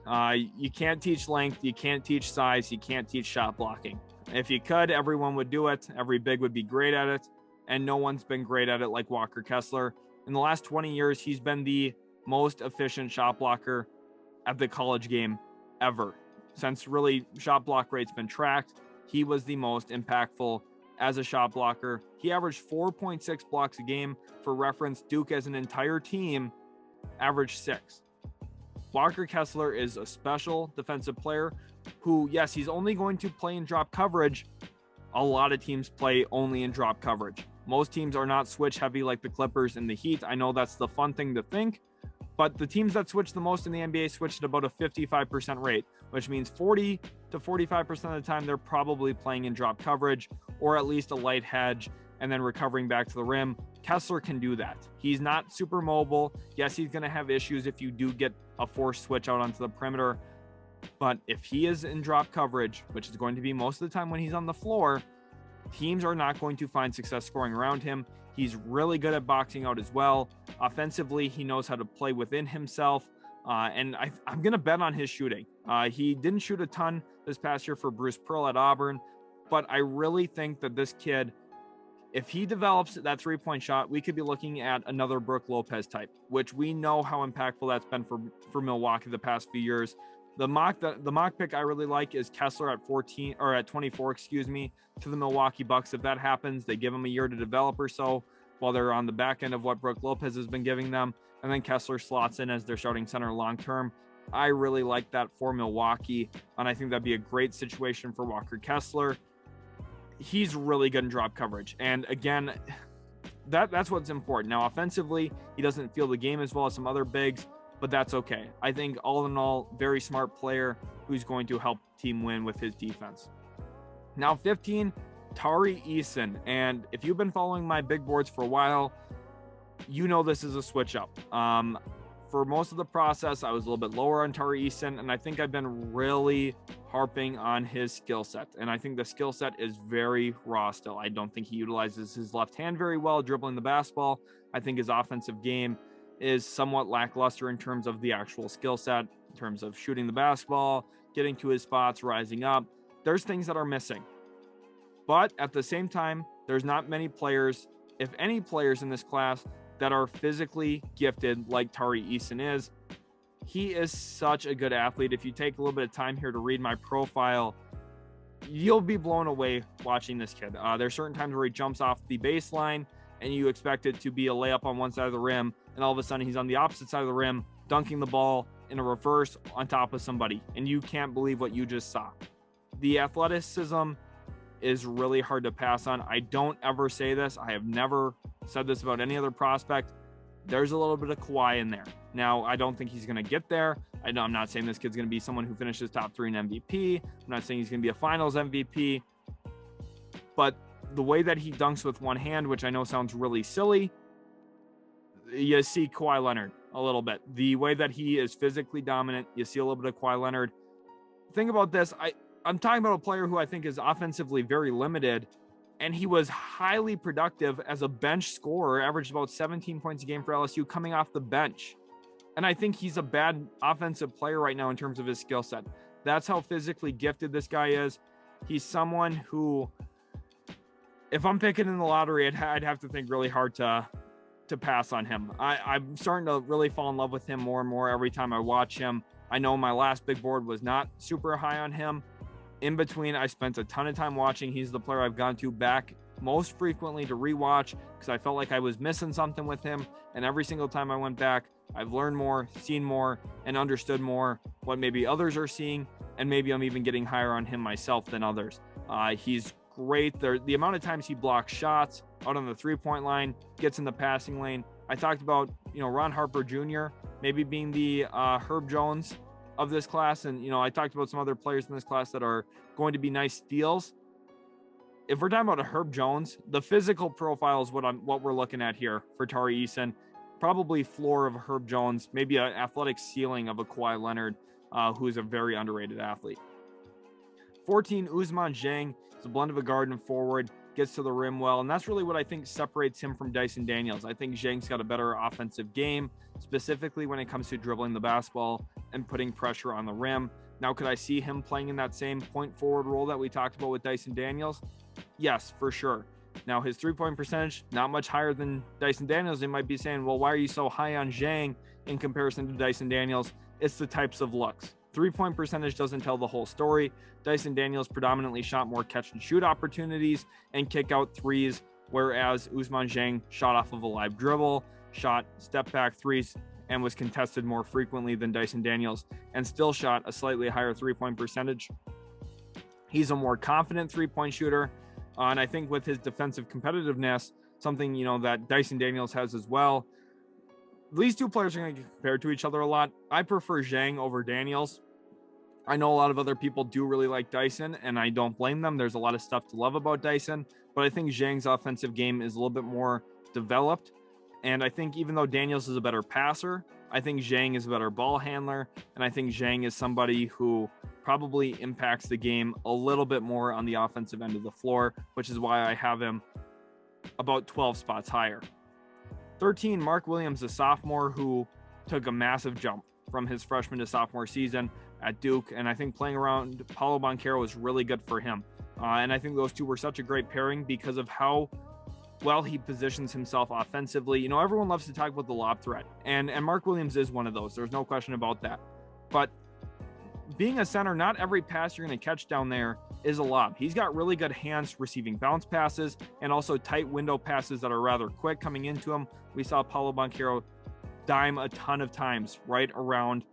You can't teach length. You can't teach size. You can't teach shot blocking. If you could, everyone would do it. Every big would be great at it. And no one's been great at it like Walker Kessler. In the last 20 years, he's been the most efficient shot blocker at the college game ever. Since really shot block rate's been tracked, he was the most impactful as a shot blocker. He averaged 4.6 blocks a game. For reference, Duke as an entire team averaged 6. Walker Kessler is a special defensive player who, yes, he's only going to play in drop coverage. A lot of teams play only in drop coverage. Most teams are not switch heavy like the Clippers and the Heat. I know that's the fun thing to think, but the teams that switch the most in the NBA switch at about a 55% rate, which means 40 to 45% of the time they're probably playing in drop coverage or at least a light hedge and then recovering back to the rim. Kessler can do that. He's not super mobile. Yes, he's going to have issues if you do get a forced switch out onto the perimeter. But if he is in drop coverage, which is going to be most of the time when he's on the floor, teams are not going to find success scoring around him. He's really good at boxing out as well. Offensively, he knows how to play within himself. And I'm going to bet on his shooting. He didn't shoot a ton this past year for Bruce Pearl at Auburn, but I really think that this kid, if he develops that three-point shot, we could be looking at another Brook Lopez type, which we know how impactful that's been for Milwaukee the past few years. The mock pick I really like is Kessler at 14 or at 24, to the Milwaukee Bucks. If that happens, they give him a year to develop or so while they're on the back end of what Brook Lopez has been giving them. And then Kessler slots in as their starting center long-term. I really like that for Milwaukee, and I think that'd be a great situation for Walker Kessler. He's really good in drop coverage. And again, that's what's important. Now, offensively, he doesn't feel the game as well as some other bigs, but that's okay. I think all in all, very smart player who's going to help team win with his defense. Now, 15, Tari Eason. And if you've been following my big boards for a while, you know this is a switch up. For most of the process, I was a little bit lower on Tari Eason, and I think I've been really harping on his skill set. And I think the skill set is very raw still. I don't think he utilizes his left hand very well dribbling the basketball. I think his offensive game is somewhat lackluster in terms of the actual skill set, in terms of shooting the basketball, getting to his spots, rising up. There's things that are missing. But at the same time, there's not many players, if any players in this class, that are physically gifted like Tari Eason is. He is such a good athlete. If you take a little bit of time here to read my profile, you'll be blown away watching this kid. There's certain times where he jumps off the baseline and you expect it to be a layup on one side of the rim, and all of a sudden he's on the opposite side of the rim, dunking the ball in a reverse on top of somebody, and you can't believe what you just saw. The athleticism is really hard to pass on. I don't ever say this. I have never said this about any other prospect. There's a little bit of Kawhi in there. Now, I don't think he's going to get there. I'm not saying this kid's going to be someone who finishes top 3 in MVP. I'm not saying he's going to be a finals MVP. But the way that he dunks with one hand, which I know sounds really silly, you see Kawhi Leonard a little bit. The way that he is physically dominant, you see a little bit of Kawhi Leonard. Think about this. I'm talking about a player who I think is offensively very limited, and he was highly productive as a bench scorer, averaged about 17 points a game for LSU coming off the bench. And I think he's a bad offensive player right now in terms of his skill set. That's how physically gifted this guy is. He's someone who, if I'm picking in the lottery, I'd have to think really hard to pass on him. I'm starting to really fall in love with him more and more every time I watch him. I know my last big board was not super high on him. In between, I spent a ton of time watching. He's the player I've gone to back most frequently to rewatch because I felt like I was missing something with him. And every single time I went back, I've learned more, seen more, and understood more what maybe others are seeing. And maybe I'm even getting higher on him myself than others. He's great. The amount of times he blocks shots out on the 3-point line, gets in the passing lane. I talked about, Ron Harper Jr. maybe being the Herb Jones of this class. And, I talked about some other players in this class that are going to be nice steals. If we're talking about a Herb Jones, the physical profile is what we're looking at here for Tari Eason. Probably floor of Herb Jones, maybe an athletic ceiling of a Kawhi Leonard, who is a very underrated athlete. 14, Ousmane Dieng is a blend of a guard and forward, gets to the rim well, and that's really what I think separates him from Dyson Daniels. I think Dieng's got a better offensive game, specifically when it comes to dribbling the basketball and putting pressure on the rim. Now, could I see him playing in that same point forward role that we talked about with Dyson Daniels? Yes, for sure. Now, his 3-point percentage, not much higher than Dyson Daniels. They might be saying, well, why are you so high on Dieng in comparison to Dyson Daniels? It's the types of looks. 3-point percentage doesn't tell the whole story. Dyson Daniels predominantly shot more catch and shoot opportunities and kick out threes, whereas Ousmane Dieng shot off of a live dribble, shot step back threes, and was contested more frequently than Dyson Daniels, and still shot a slightly higher 3-point percentage. He's a more confident 3-point shooter, and I think with his defensive competitiveness, something that Dyson Daniels has as well. These two players are going to get compared to each other a lot. I prefer Dieng over Daniels. I know a lot of other people do really like Dyson, and I don't blame them. There's a lot of stuff to love about Dyson, but I think Dieng's offensive game is a little bit more developed. And I think even though Daniels is a better passer, I think Dieng is a better ball handler. And I think Dieng is somebody who probably impacts the game a little bit more on the offensive end of the floor, which is why I have him about 12 spots higher. 13, Mark Williams, a sophomore who took a massive jump from his freshman to sophomore season at Duke. And I think playing around Paolo Banchero was really good for him. And I think those two were such a great pairing because of how well he positions himself offensively. Everyone loves to talk about the lob threat, and Mark Williams is one of those. There's no question about that. But being a center, not every pass you're going to catch down there is a lob. He's got really good hands receiving bounce passes and also tight window passes that are rather quick coming into him. We saw Paolo Banchero dime a ton of times right around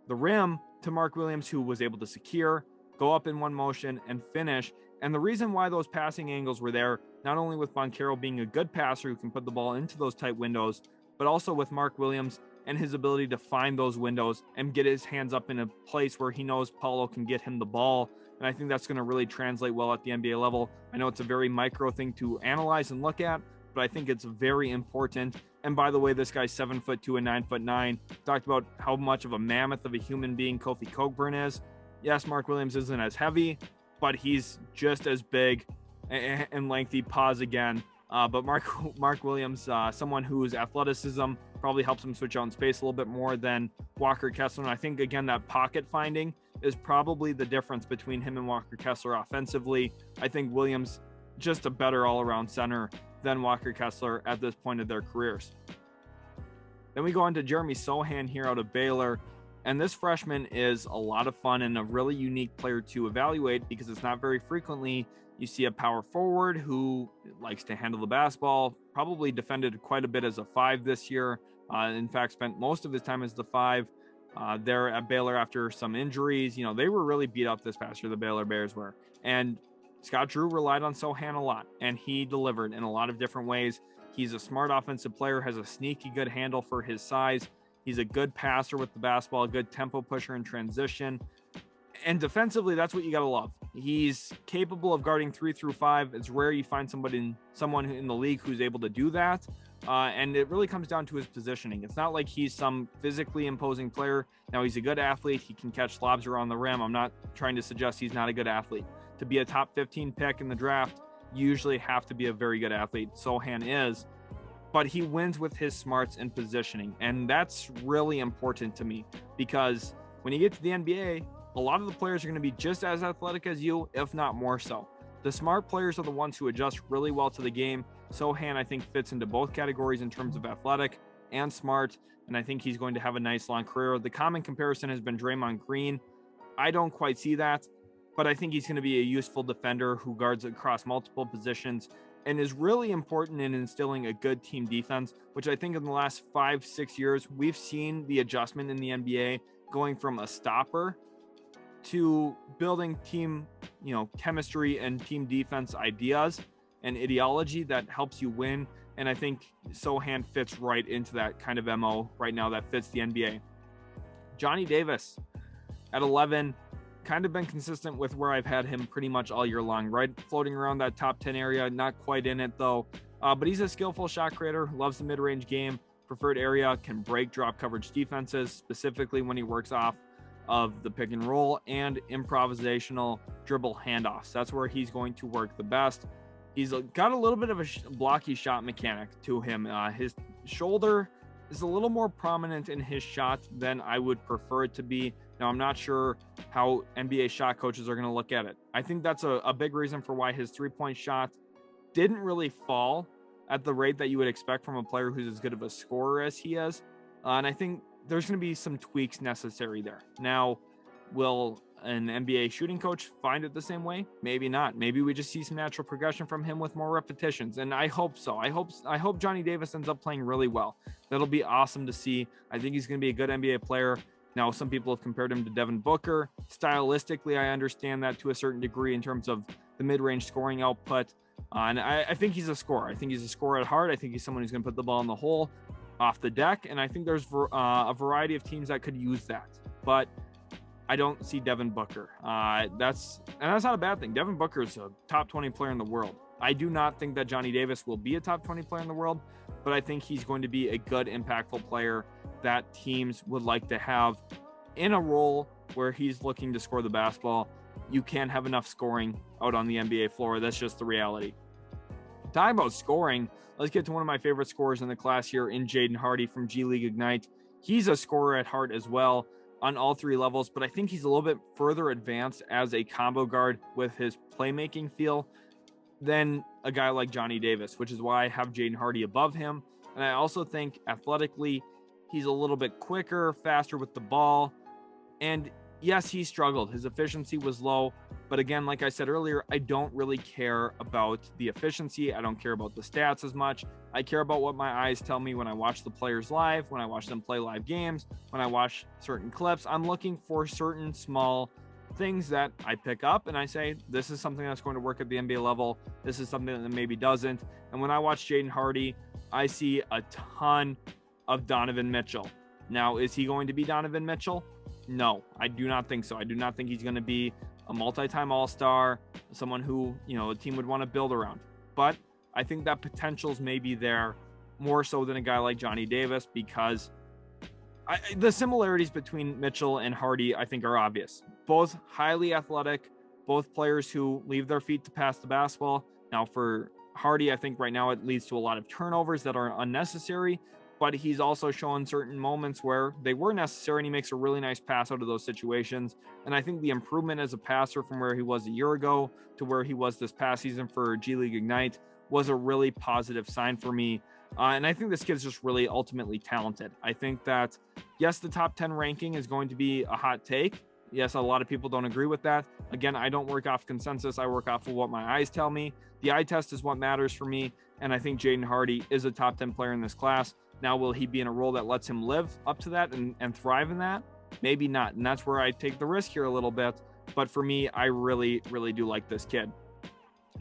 the rim to Mark Williams, who was able to secure, go up in one motion, and finish. And the reason why those passing angles were there, not only with Banchero being a good passer who can put the ball into those tight windows, but also with Mark Williams and his ability to find those windows and get his hands up in a place where he knows Paolo can get him the ball. And I think that's going to really translate well at the NBA level. I know it's a very micro thing to analyze and look at, but I think it's very important. And by the way, this guy's 7'2" and 9'9". Talked about how much of a mammoth of a human being Kofi Cockburn is. Yes, Mark Williams isn't as heavy, but he's just as big and lengthy. Pause again. But Mark Williams, someone whose athleticism probably helps him switch out in space a little bit more than Walker Kessler. And I think, again, that pocket finding is probably the difference between him and Walker Kessler offensively. I think Williams just a better all-around center than Walker Kessler at this point of their careers. Then we go on to Jeremy Sochan here out of Baylor. And this freshman is a lot of fun and a really unique player to evaluate because it's not very frequently you see a power forward who likes to handle the basketball, probably defended quite a bit as a 5 this year. In fact, spent most of his time as the 5 there at Baylor after some injuries. You know, they were really beat up this past year, the Baylor Bears were. And Scott Drew relied on Sochan a lot, and he delivered in a lot of different ways. He's a smart offensive player, has a sneaky good handle for his size. He's a good passer with the basketball, a good tempo pusher in transition. And defensively, that's what you got to love. He's capable of guarding 3 through 5. It's rare you find someone in the league who's able to do that. And it really comes down to his positioning. It's not like he's some physically imposing player. Now, he's a good athlete. He can catch lobs around the rim. I'm not trying to suggest he's not a good athlete. To be a top 15 pick in the draft, you usually have to be a very good athlete. Sochan is. But he wins with his smarts and positioning. And that's really important to me because when you get to the NBA, a lot of the players are going to be just as athletic as you, if not more so. The smart players are the ones who adjust really well to the game. Sochan, I think, fits into both categories in terms of athletic and smart. And I think he's going to have a nice long career. The common comparison has been Draymond Green. I don't quite see that, but I think he's going to be a useful defender who guards across multiple positions and is really important in instilling a good team defense, which I think in the last 5-6 years, we've seen the adjustment in the NBA going from a stopper to building team, chemistry and team defense ideas and ideology that helps you win. And I think Sochan fits right into that kind of MO right now that fits the NBA. Johnny Davis at 11, kind of been consistent with where I've had him pretty much all year long, right? Floating around that top 10 area, not quite in it though. But he's a skillful shot creator, loves the mid-range game, preferred area, can break drop coverage defenses, specifically when he works off of the pick and roll and improvisational dribble handoffs. That's where he's going to work the best. He's got a little bit of a blocky shot mechanic to him. His shoulder is a little more prominent in his shot than I would prefer it to be. Now, I'm not sure how NBA shot coaches are going to look at it. I think that's a big reason for why his three-point shot didn't really fall at the rate that you would expect from a player who's as good of a scorer as he is. And I think there's going to be some tweaks necessary there. Now, will an NBA shooting coach find it the same way? Maybe not. Maybe we just see some natural progression from him with more repetitions. And I hope so. I hope Johnny Davis ends up playing really well. That'll be awesome to see. I think he's going to be a good NBA player. Now, some people have compared him to Devin Booker. Stylistically, I understand that to a certain degree in terms of the mid-range scoring output. And I think he's a scorer. I think he's a scorer at heart. I think he's someone who's going to put the ball in the hole off the deck. And I think there's a variety of teams that could use that. But I don't see Devin Booker. That's not a bad thing. Devin Booker is a top 20 player in the world. I do not think that Johnny Davis will be a top 20 player in the world, but I think he's going to be a good, impactful player that teams would like to have in a role where he's looking to score the basketball. You can't have enough scoring out on the NBA floor. That's just the reality. Talking about scoring, let's get to one of my favorite scorers in the class here in Jaden Hardy from G League Ignite. He's a scorer at heart as well on all three levels, but I think he's a little bit further advanced as a combo guard with his playmaking feel than a guy like Johnny Davis, which is why I have Jaden Hardy above him. And I also think athletically, he's a little bit quicker, faster with the ball. And yes, he struggled. His efficiency was low. But again, like I said earlier, I don't really care about the efficiency. I don't care about the stats as much. I care about what my eyes tell me when I watch the players live, when I watch them play live games, when I watch certain clips. I'm looking for certain small things that I pick up and I say, this is something that's going to work at the NBA level. This is something that maybe doesn't. And when I watch Jaden Hardy, I see a ton of Donovan Mitchell. Now, is he going to be Donovan Mitchell? No, I do not think so. I do not think he's going to be a multi-time all-star, someone who, a team would want to build around. But I think that potential's maybe there more so than a guy like Johnny Davis, because the similarities between Mitchell and Hardy, I think, are obvious. Both highly athletic, both players who leave their feet to pass the basketball. Now, for Hardy, I think right now it leads to a lot of turnovers that are unnecessary, but he's also shown certain moments where they were necessary, and he makes a really nice pass out of those situations. And I think the improvement as a passer from where he was a year ago to where he was this past season for G League Ignite was a really positive sign for me. And I think this kid's just really ultimately talented. I think that, yes, the top 10 ranking is going to be a hot take. Yes, a lot of people don't agree with that. Again, I don't work off consensus. I work off of what my eyes tell me. The eye test is what matters for me. And I think Jaden Hardy is a top 10 player in this class. Now, will he be in a role that lets him live up to that and thrive in that? Maybe not. And that's where I take the risk here a little bit. But for me, I really, really do like this kid.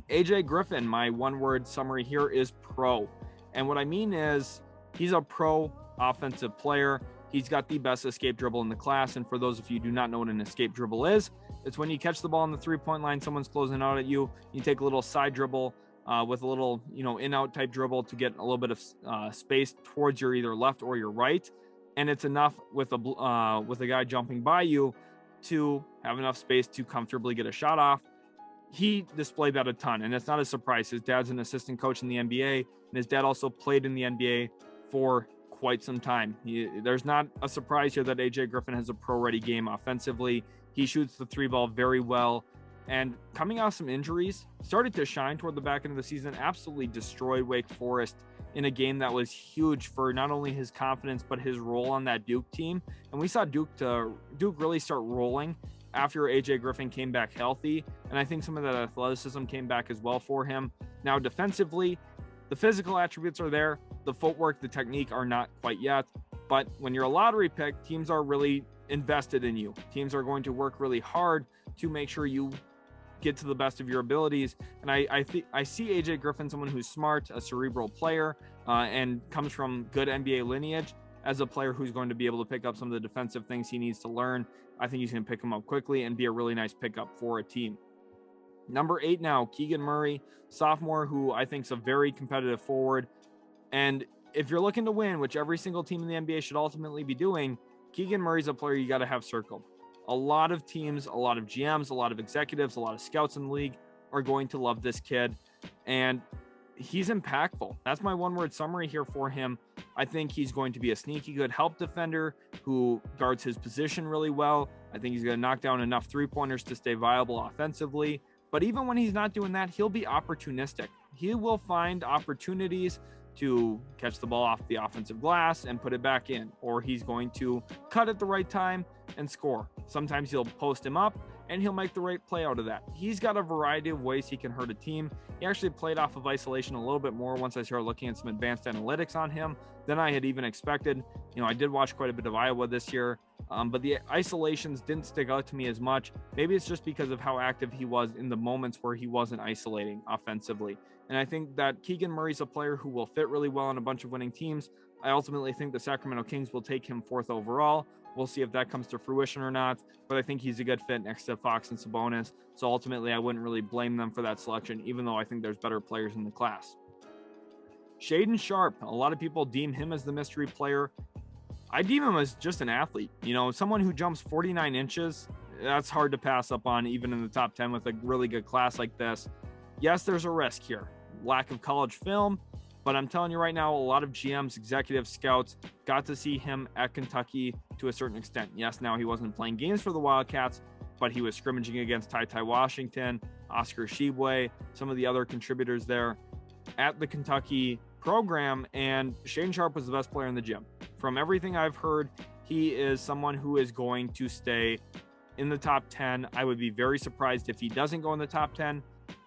AJ Griffin, my one-word summary here is pro. And what I mean is he's a pro offensive player. He's got the best escape dribble in the class. And for those of you who do not know what an escape dribble is, it's when you catch the ball on the three-point line, someone's closing out at you, you take a little side dribble with a little, in-out type dribble to get a little bit of space towards your either left or your right. And it's enough with a guy jumping by you to have enough space to comfortably get a shot off. He displayed that a ton, and it's not a surprise. His dad's an assistant coach in the NBA, and his dad also played in the NBA for quite some time. There's not a surprise here that AJ Griffin has a pro-ready game offensively. He shoots the three ball very well, and coming off some injuries, started to shine toward the back end of the season, absolutely destroyed Wake Forest in a game that was huge for not only his confidence, but his role on that Duke team. And we saw Duke really start rolling after AJ Griffin came back healthy. And I think some of that athleticism came back as well for him. Now, defensively, the physical attributes are there. The footwork, the technique are not quite yet. But when you're a lottery pick, teams are really invested in you. Teams are going to work really hard to make sure you get to the best of your abilities. And I see AJ Griffin, someone who's smart, a cerebral player, and comes from good NBA lineage, as a player who's going to be able to pick up some of the defensive things he needs to learn. I think he's going to pick them up quickly and be a really nice pickup for a team. Number 8 now, Keegan Murray, sophomore, who I think is a very competitive forward. And if you're looking to win, which every single team in the NBA should ultimately be doing, Keegan Murray's a player you got to have circled. A lot of teams, a lot of GMs, a lot of executives, a lot of scouts in the league are going to love this kid. And he's impactful. That's my one-word summary here for him. I think he's going to be a sneaky good help defender who guards his position really well. I think he's going to knock down enough three-pointers to stay viable offensively. But even when he's not doing that, he'll be opportunistic. He will find opportunities to catch the ball off the offensive glass and put it back in, or he's going to cut at the right time and score. Sometimes he'll post him up and he'll make the right play out of that. He's got a variety of ways he can hurt a team. He actually played off of isolation a little bit more once I started looking at some advanced analytics on him than I had even expected. I did watch quite a bit of Iowa this year, but the isolations didn't stick out to me as much. Maybe it's just because of how active he was in the moments where he wasn't isolating offensively. And I think that Keegan Murray's a player who will fit really well on a bunch of winning teams. I ultimately think the Sacramento Kings will take him 4th overall. We'll see if that comes to fruition or not, but I think he's a good fit next to Fox and Sabonis. So ultimately, I wouldn't really blame them for that selection, even though I think there's better players in the class. Shaedon Sharpe, a lot of people deem him as the mystery player. I deem him as just an athlete. Someone who jumps 49 inches, that's hard to pass up on, even in the top 10 with a really good class like this. Yes, there's a risk here. Lack of college film. But I'm telling you right now, a lot of GMs, executives, scouts got to see him at Kentucky to a certain extent. Yes, now he wasn't playing games for the Wildcats, but he was scrimmaging against TyTy Washington, Oscar Tshiebwe, some of the other contributors there at the Kentucky program. And Shaedon Sharpe was the best player in the gym. From everything I've heard, he is someone who is going to stay in the top 10. I would be very surprised if he doesn't go in the top 10,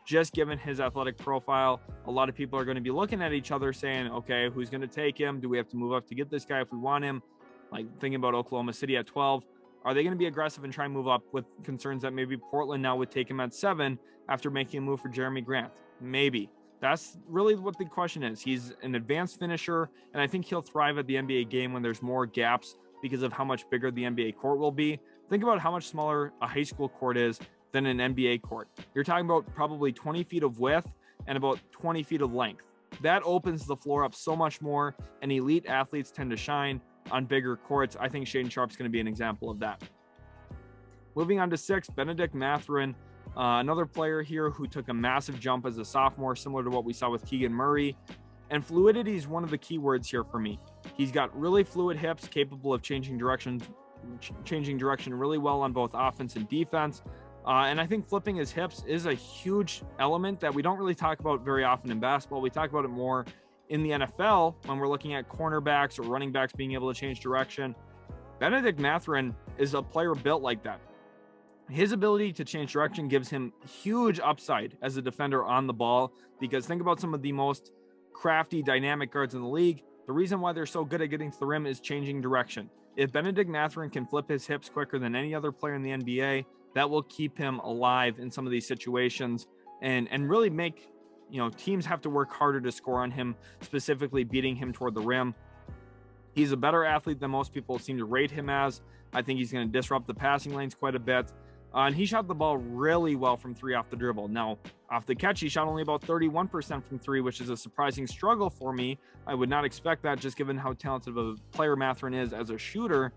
just given his athletic profile. A lot of people are going to be looking at each other saying, okay, who's going to take him? Do we have to move up to get this guy if we want him? Like thinking about Oklahoma City at 12. Are they going to be aggressive and try and move up, with concerns that maybe Portland now would take him at 7 after making a move for Jeremy Grant? Maybe. That's really what the question is. He's an advanced finisher, and I think he'll thrive at the NBA game when there's more gaps because of how much bigger the NBA court will be. Think about how much smaller a high school court is than an NBA court. You're talking about probably 20 feet of width and about 20 feet of length. That opens the floor up so much more, and elite athletes tend to shine on bigger courts. I think Shaedon Sharpe's going to be an example of that. Moving on to 6, Bennedict Mathurin, another player here who took a massive jump as a sophomore, similar to what we saw with Keegan Murray. And fluidity is one of the key words here for me. He's got really fluid hips, capable of changing direction really well on both offense and defense. And I think flipping his hips is a huge element that we don't really talk about very often in basketball. We talk about it more in the NFL when we're looking at cornerbacks or running backs being able to change direction. Bennedict Mathurin is a player built like that. His ability to change direction gives him huge upside as a defender on the ball, because think about some of the most crafty, dynamic guards in the league. The reason why they're so good at getting to the rim is changing direction. If Bennedict Mathurin can flip his hips quicker than any other player in the NBA, that will keep him alive in some of these situations and really make, teams have to work harder to score on him, specifically beating him toward the rim. He's a better athlete than most people seem to rate him as. I think he's going to disrupt the passing lanes quite a bit. And he shot the ball really well from 3 off the dribble. Now, off the catch, he shot only about 31% from 3, which is a surprising struggle for me. I would not expect that, just given how talented of a player Mathurin is as a shooter.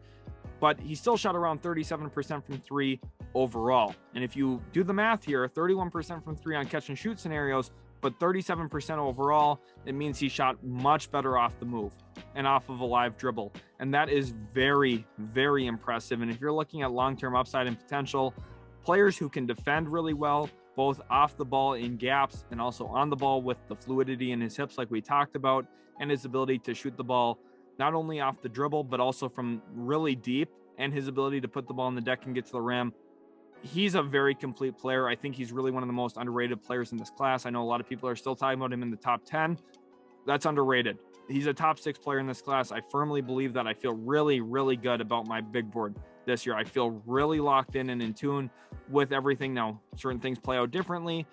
But he still shot around 37% from 3 overall. And if you do the math here, 31% from 3 on catch and shoot scenarios, but 37% overall, it means he shot much better off the move and off of a live dribble. And that is very, very impressive. And if you're looking at long-term upside and potential, players who can defend really well, both off the ball in gaps and also on the ball with the fluidity in his hips like we talked about, and his ability to shoot the ball not only off the dribble, but also from really deep, and his ability to put the ball on the deck and get to the rim. He's a very complete player. I think he's really one of the most underrated players in this class. I know a lot of people are still talking about him in the top 10. That's underrated. He's a top 6 player in this class. I firmly believe that. I feel really, really good about my big board this year. I feel really locked in and in tune with everything. Now, certain things play out differently,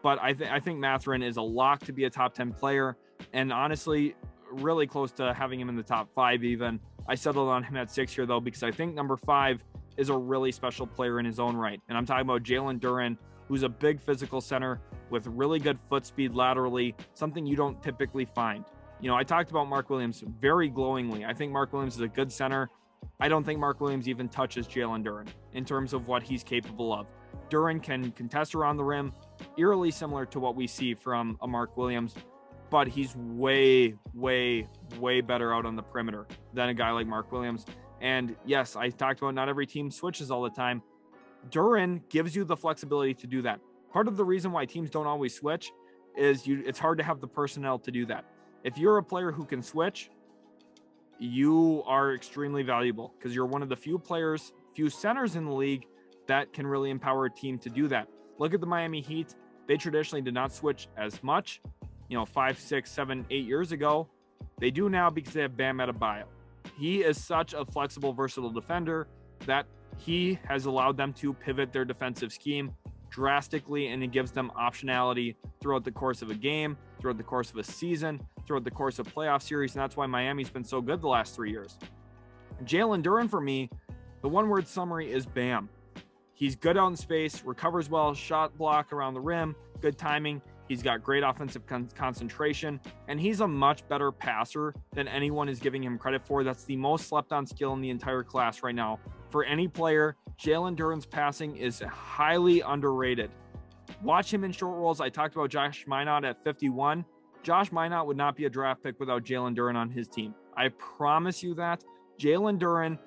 but I think Mathurin is a lock to be a top 10 player, and honestly, really close to having him in the top 5 even. I settled on him at 6 here, though, because I think number 5 is a really special player in his own right. And I'm talking about Jalen Duren, who's a big physical center with really good foot speed laterally, something you don't typically find. I talked about Mark Williams very glowingly. I think Mark Williams is a good center. I don't think Mark Williams even touches Jalen Duren in terms of what he's capable of. Duren can contest around the rim, eerily similar to what we see from a Mark Williams, but he's way, way, way better out on the perimeter than a guy like Mark Williams. And yes, I talked about not every team switches all the time. Duren gives you the flexibility to do that. Part of the reason why teams don't always switch is it's hard to have the personnel to do that. If you're a player who can switch, you are extremely valuable because you're one of the few centers in the league that can really empower a team to do that. Look at the Miami Heat. They traditionally did not switch as much, 5, 6, 7, 8 years ago. They do now because they have Bam Adebayo. He is such a flexible, versatile defender that he has allowed them to pivot their defensive scheme drastically, and it gives them optionality throughout the course of a game, throughout the course of a season, throughout the course of playoff series, and that's why Miami's been so good the last 3 years. Jalen Duren, for me, the one-word summary is Bam. He's good out in space, recovers well, shot block around the rim, good timing. He's got great offensive concentration, and he's a much better passer than anyone is giving him credit for. That's the most slept-on skill in the entire class right now. For any player, Jalen Duren's passing is highly underrated. Watch him in short rolls. I talked about Josh Minott at 51. Josh Minott would not be a draft pick without Jalen Duren on his team. I promise you that. Jalen Duren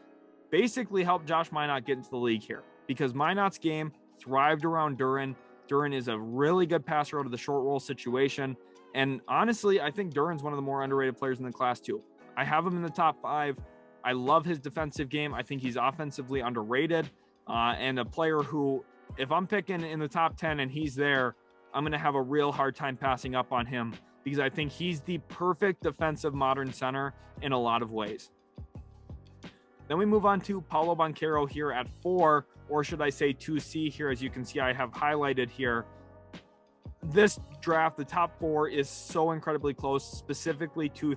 basically helped Josh Minott get into the league here because Minott's game thrived around Duren. Duren is a really good passer out of the short roll situation. And honestly, I think Duren's one of the more underrated players in the class too. I have him in the top 5. I love his defensive game. I think he's offensively underrated. and a player who, if I'm picking in the top 10 and he's there, I'm going to have a real hard time passing up on him because I think he's the perfect defensive modern center in a lot of ways. Then we move on to Paolo Banchero here at 4, or should I say 2C here, as you can see I have highlighted here. This draft, the top 4 is so incredibly close, specifically 2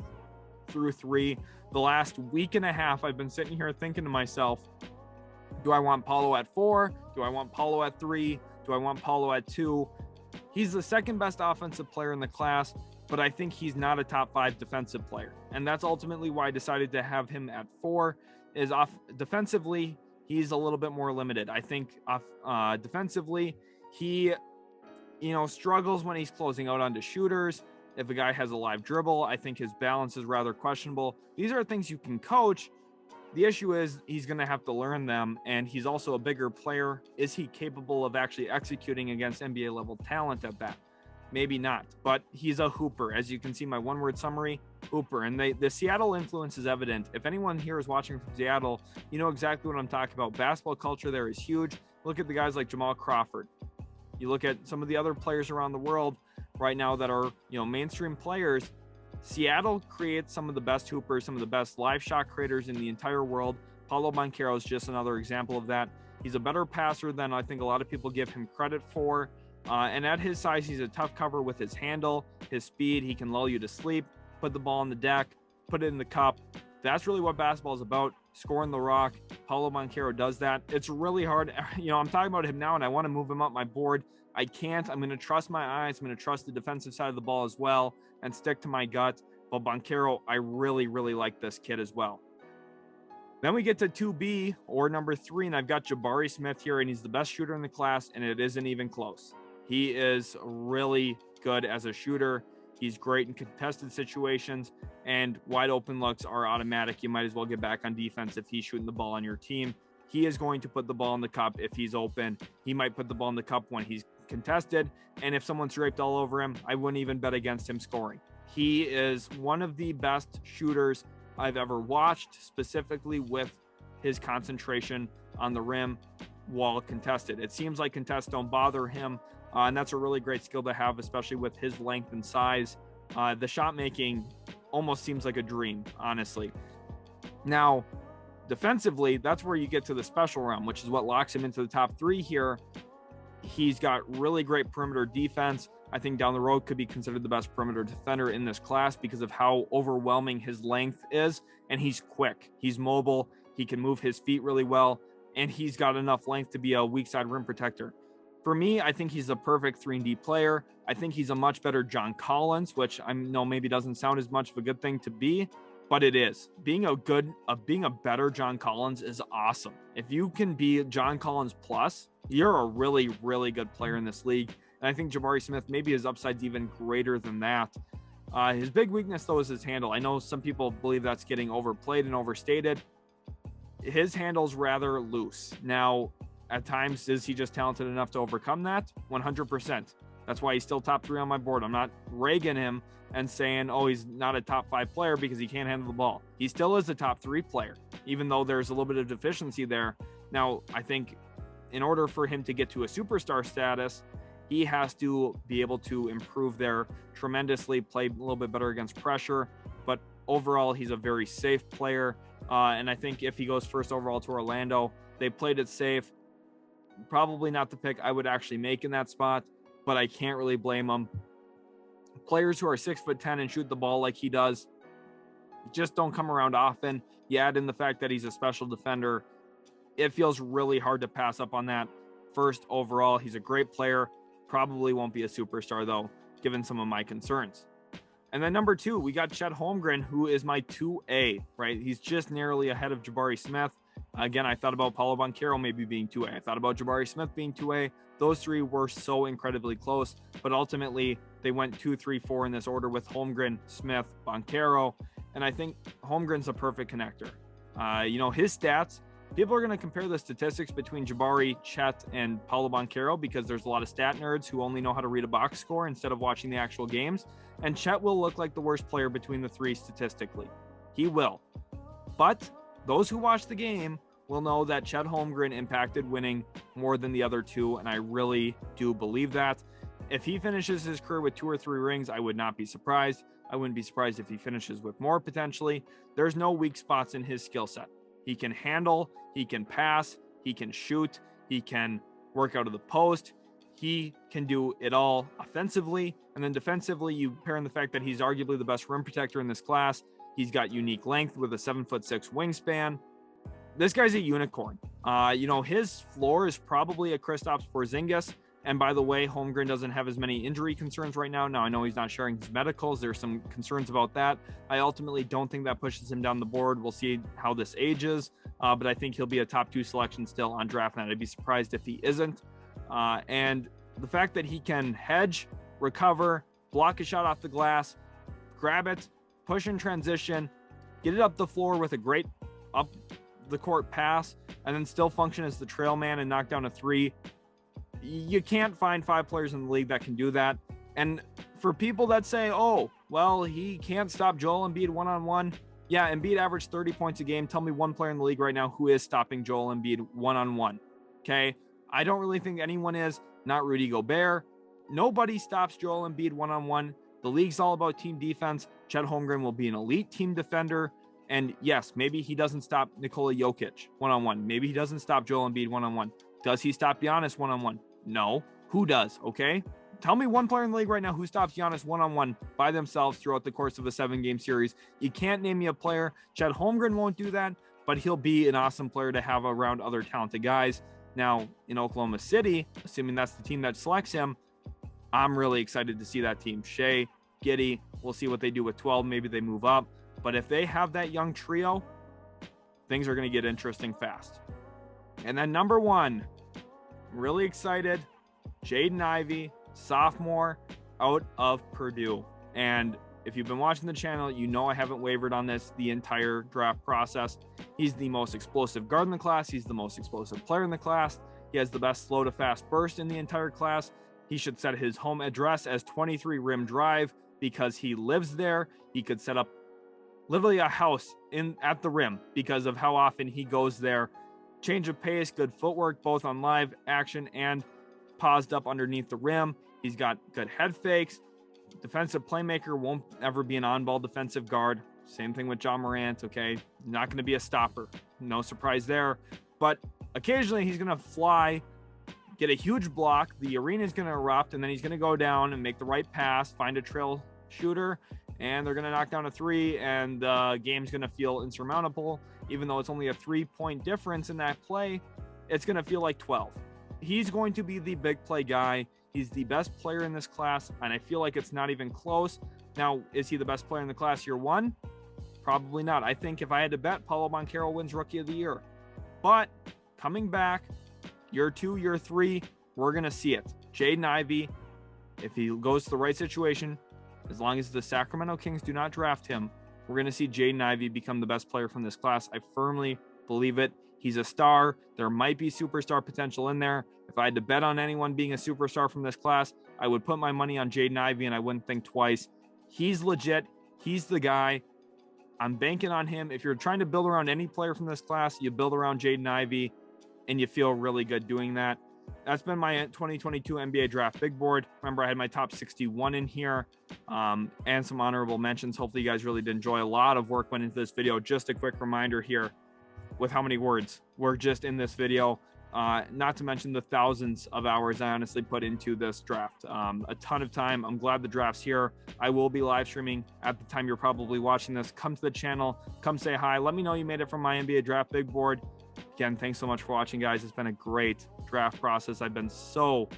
through 3. The last week and a half, I've been sitting here thinking to myself, do I want Paolo at 4? Do I want Paolo at 3? Do I want Paolo at 2? He's the second best offensive player in the class, but I think he's not a top 5 defensive player. And that's ultimately why I decided to have him at 4. Is off defensively, he's a little bit more limited. I think defensively, he struggles when he's closing out onto shooters. If a guy has a live dribble, I think his balance is rather questionable. These are things you can coach. The issue is he's going to have to learn them, and he's also a bigger player. Is he capable of actually executing against NBA level talent at that? Maybe not, but he's a hooper. As you can see, my one-word summary, hooper. And the Seattle influence is evident. If anyone here is watching from Seattle, you know exactly what I'm talking about. Basketball culture there is huge. Look at the guys like Jamal Crawford. You look at some of the other players around the world right now that are, mainstream players. Seattle creates some of the best hoopers, some of the best live shot creators in the entire world. Paolo Banchero is just another example of that. He's a better passer than I think a lot of people give him credit for. And at his size, he's a tough cover with his handle, his speed. He can lull you to sleep, put the ball on the deck, put it in the cup. That's really what basketball is about, scoring the rock. Paolo Banchero does that. It's really hard. I'm talking about him now, and I want to move him up my board. I can't. I'm going to trust my eyes. I'm going to trust the defensive side of the ball as well and stick to my gut. But Banchero, I really, really like this kid as well. Then we get to 2B, or number 3, and I've got Jabari Smith here, and he's the best shooter in the class, and it isn't even close. He is really good as a shooter. He's great in contested situations, and wide open looks are automatic. You might as well get back on defense if he's shooting the ball on your team. He is going to put the ball in the cup if he's open. He might put the ball in the cup when he's contested, and if someone's draped all over him, I wouldn't even bet against him scoring. He is one of the best shooters I've ever watched, specifically with his concentration on the rim while contested. It seems like contests don't bother him, and that's a really great skill to have, especially with his length and size. The shot making almost seems like a dream, honestly. Now, defensively, that's where you get to the special realm, which is what locks him into the top 3 here. He's got really great perimeter defense. I think down the road could be considered the best perimeter defender in this class because of how overwhelming his length is. And he's quick. He's mobile. He can move his feet really well. And he's got enough length to be a weak side rim protector. For me, I think he's a perfect 3-and-D player. I think he's a much better John Collins, which I know maybe doesn't sound as much of a good thing to be, but it is. Being a better John Collins is awesome. If you can be John Collins plus, you're a really, really good player in this league. And I think Jabari Smith, maybe his upside's even greater than that. His big weakness, though, is his handle. I know some people believe that's getting overplayed and overstated. His handle's rather loose. Now, at times, is he just talented enough to overcome that? 100%. That's why he's still top 3 on my board. I'm not ragging him and saying, oh, he's not a top 5 player because he can't handle the ball. He still is a top 3 player, even though there's a little bit of deficiency there. Now, I think in order for him to get to a superstar status, he has to be able to improve there tremendously, play a little bit better against pressure. But overall, he's a very safe player. And I think if he goes first overall to Orlando, they played it safe. Probably not the pick I would actually make in that spot, but I can't really blame him. Players who are 6'10" and shoot the ball like he does just don't come around often. You add in the fact that he's a special defender. It feels really hard to pass up on that. First overall, he's a great player. Probably won't be a superstar, though, given some of my concerns. And then number 2, we got Chet Holmgren, who is my 2A, right? He's just narrowly ahead of Jabari Smith. Again, I thought about Paolo Banchero maybe being 2A. I thought about Jabari Smith being 2A. Those 3 were so incredibly close, but ultimately they went 2, 3, 4 in this order with Holmgren, Smith, Banchero. And I think Holmgren's a perfect connector. His stats, people are going to compare the statistics between Jabari, Chet, and Paolo Banchero because there's a lot of stat nerds who only know how to read a box score instead of watching the actual games. And Chet will look like the worst player between the 3 statistically. He will. But those who watch the game will know that Chet Holmgren impacted winning more than the other two, and I really do believe that. If he finishes his career with 2 or 3 rings, I would not be surprised. I wouldn't be surprised if he finishes with more potentially. There's no weak spots in his skill set. He can handle, he can pass, he can shoot, he can work out of the post. He can do it all offensively. And then defensively, you pair in the fact that he's arguably the best rim protector in this class. He's got unique length with a 7'6" wingspan. This guy's a unicorn. His floor is probably a Kristaps Porzingis. And by the way, Holmgren doesn't have as many injury concerns right now. Now, I know he's not sharing his medicals. There's some concerns about that. I ultimately don't think that pushes him down the board. We'll see how this ages. But I think he'll be a top 2 selection still on draft night. I'd be surprised if he isn't. And the fact that he can hedge, recover, block a shot off the glass, grab it, push in transition, get it up the floor with a great up the court pass, and then still function as the trail man and knock down a 3. You can't find 5 players in the league that can do that. And for people that say, oh, well, he can't stop Joel Embiid one-on-one. Yeah, Embiid averaged 30 points a game. Tell me one player in the league right now who is stopping Joel Embiid one-on-one. Okay? I don't really think anyone is. Not Rudy Gobert. Nobody stops Joel Embiid one-on-one. The league's all about team defense. Chet Holmgren will be an elite team defender. And yes, maybe he doesn't stop Nikola Jokic one-on-one. Maybe he doesn't stop Joel Embiid one-on-one. Does he stop Giannis one-on-one? No. Who does? Okay. Tell me one player in the league right now who stops Giannis one-on-one by themselves throughout the course of a 7-game series. You can't name me a player. Chet Holmgren won't do that, but he'll be an awesome player to have around other talented guys. Now, in Oklahoma City, assuming that's the team that selects him, I'm really excited to see that team. Shea, Giddey, we'll see what they do with 12. Maybe they move up. But if they have that young trio, things are going to get interesting fast. And then number 1, really excited, Jaden Ivey, sophomore out of Purdue. And if you've been watching the channel, you know I haven't wavered on this the entire draft process. He's the most explosive guard in the class. He's the most explosive player in the class. He has the best slow to fast burst in the entire class. He should set his home address as 23 Rim Drive because he lives there. He could set up literally a house at the rim because of how often he goes there. Change of pace, good footwork, both on live action and paused up underneath the rim. He's got good head fakes. Defensive playmaker, won't ever be an on-ball defensive guard. Same thing with Ja Morant, okay? Not going to be a stopper. No surprise there. But occasionally he's going to fly, get a huge block. The arena is going to erupt, and then he's going to go down and make the right pass, find a trail shooter, and they're going to knock down a 3, and the game's going to feel insurmountable. Even though it's only a 3-point difference in that play, it's going to feel like 12. He's going to be the big play guy. He's the best player in this class, and I feel like it's not even close. Now, is he the best player in the class year 1? Probably not. I think if I had to bet, Paolo Banchero wins Rookie of the Year. But coming back, year 2, year 3, we're going to see it. Jaden Ivey, if he goes to the right situation, as long as the Sacramento Kings do not draft him, we're going to see Jaden Ivey become the best player from this class. I firmly believe it. He's a star. There might be superstar potential in there. If I had to bet on anyone being a superstar from this class, I would put my money on Jaden Ivey, and I wouldn't think twice. He's legit. He's the guy. I'm banking on him. If you're trying to build around any player from this class, you build around Jaden Ivey, and you feel really good doing that. That's been my 2022 NBA Draft Big Board. Remember, I had my top 61 in here and some honorable mentions. Hopefully, you guys really did enjoy. A lot of work went into this video. Just a quick reminder here with how many words were just in this video. Not to mention the thousands of hours I honestly put into this draft. A ton of time. I'm glad the draft's here. I will be live streaming at the time you're probably watching this. Come to the channel. Come say hi. Let me know you made it from my NBA Draft Big Board. Again, thanks so much for watching, guys. It's been a great draft process. I've been so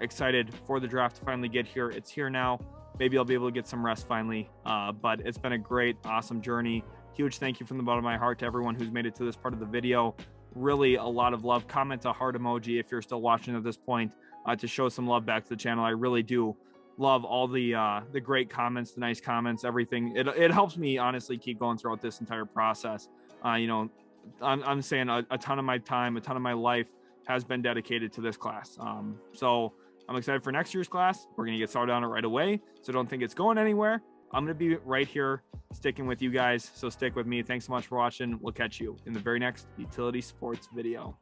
excited for the draft to finally get here. It's here now. Maybe I'll be able to get some rest finally. But it's been a great, awesome journey. Huge thank you from the bottom of my heart to everyone who's made it to this part of the video. Really a lot of love. Comment a heart emoji if you're still watching at this point to show some love back to the channel. I really do love all the great comments, the nice comments, everything. It helps me honestly keep going throughout this entire process. I'm saying a ton of my time, a ton of my life has been dedicated to this class. So I'm excited for next year's class. We're going to get started on it right away. So don't think it's going anywhere. I'm going to be right here sticking with you guys. So stick with me. Thanks so much for watching. We'll catch you in the very next Utility Sports video.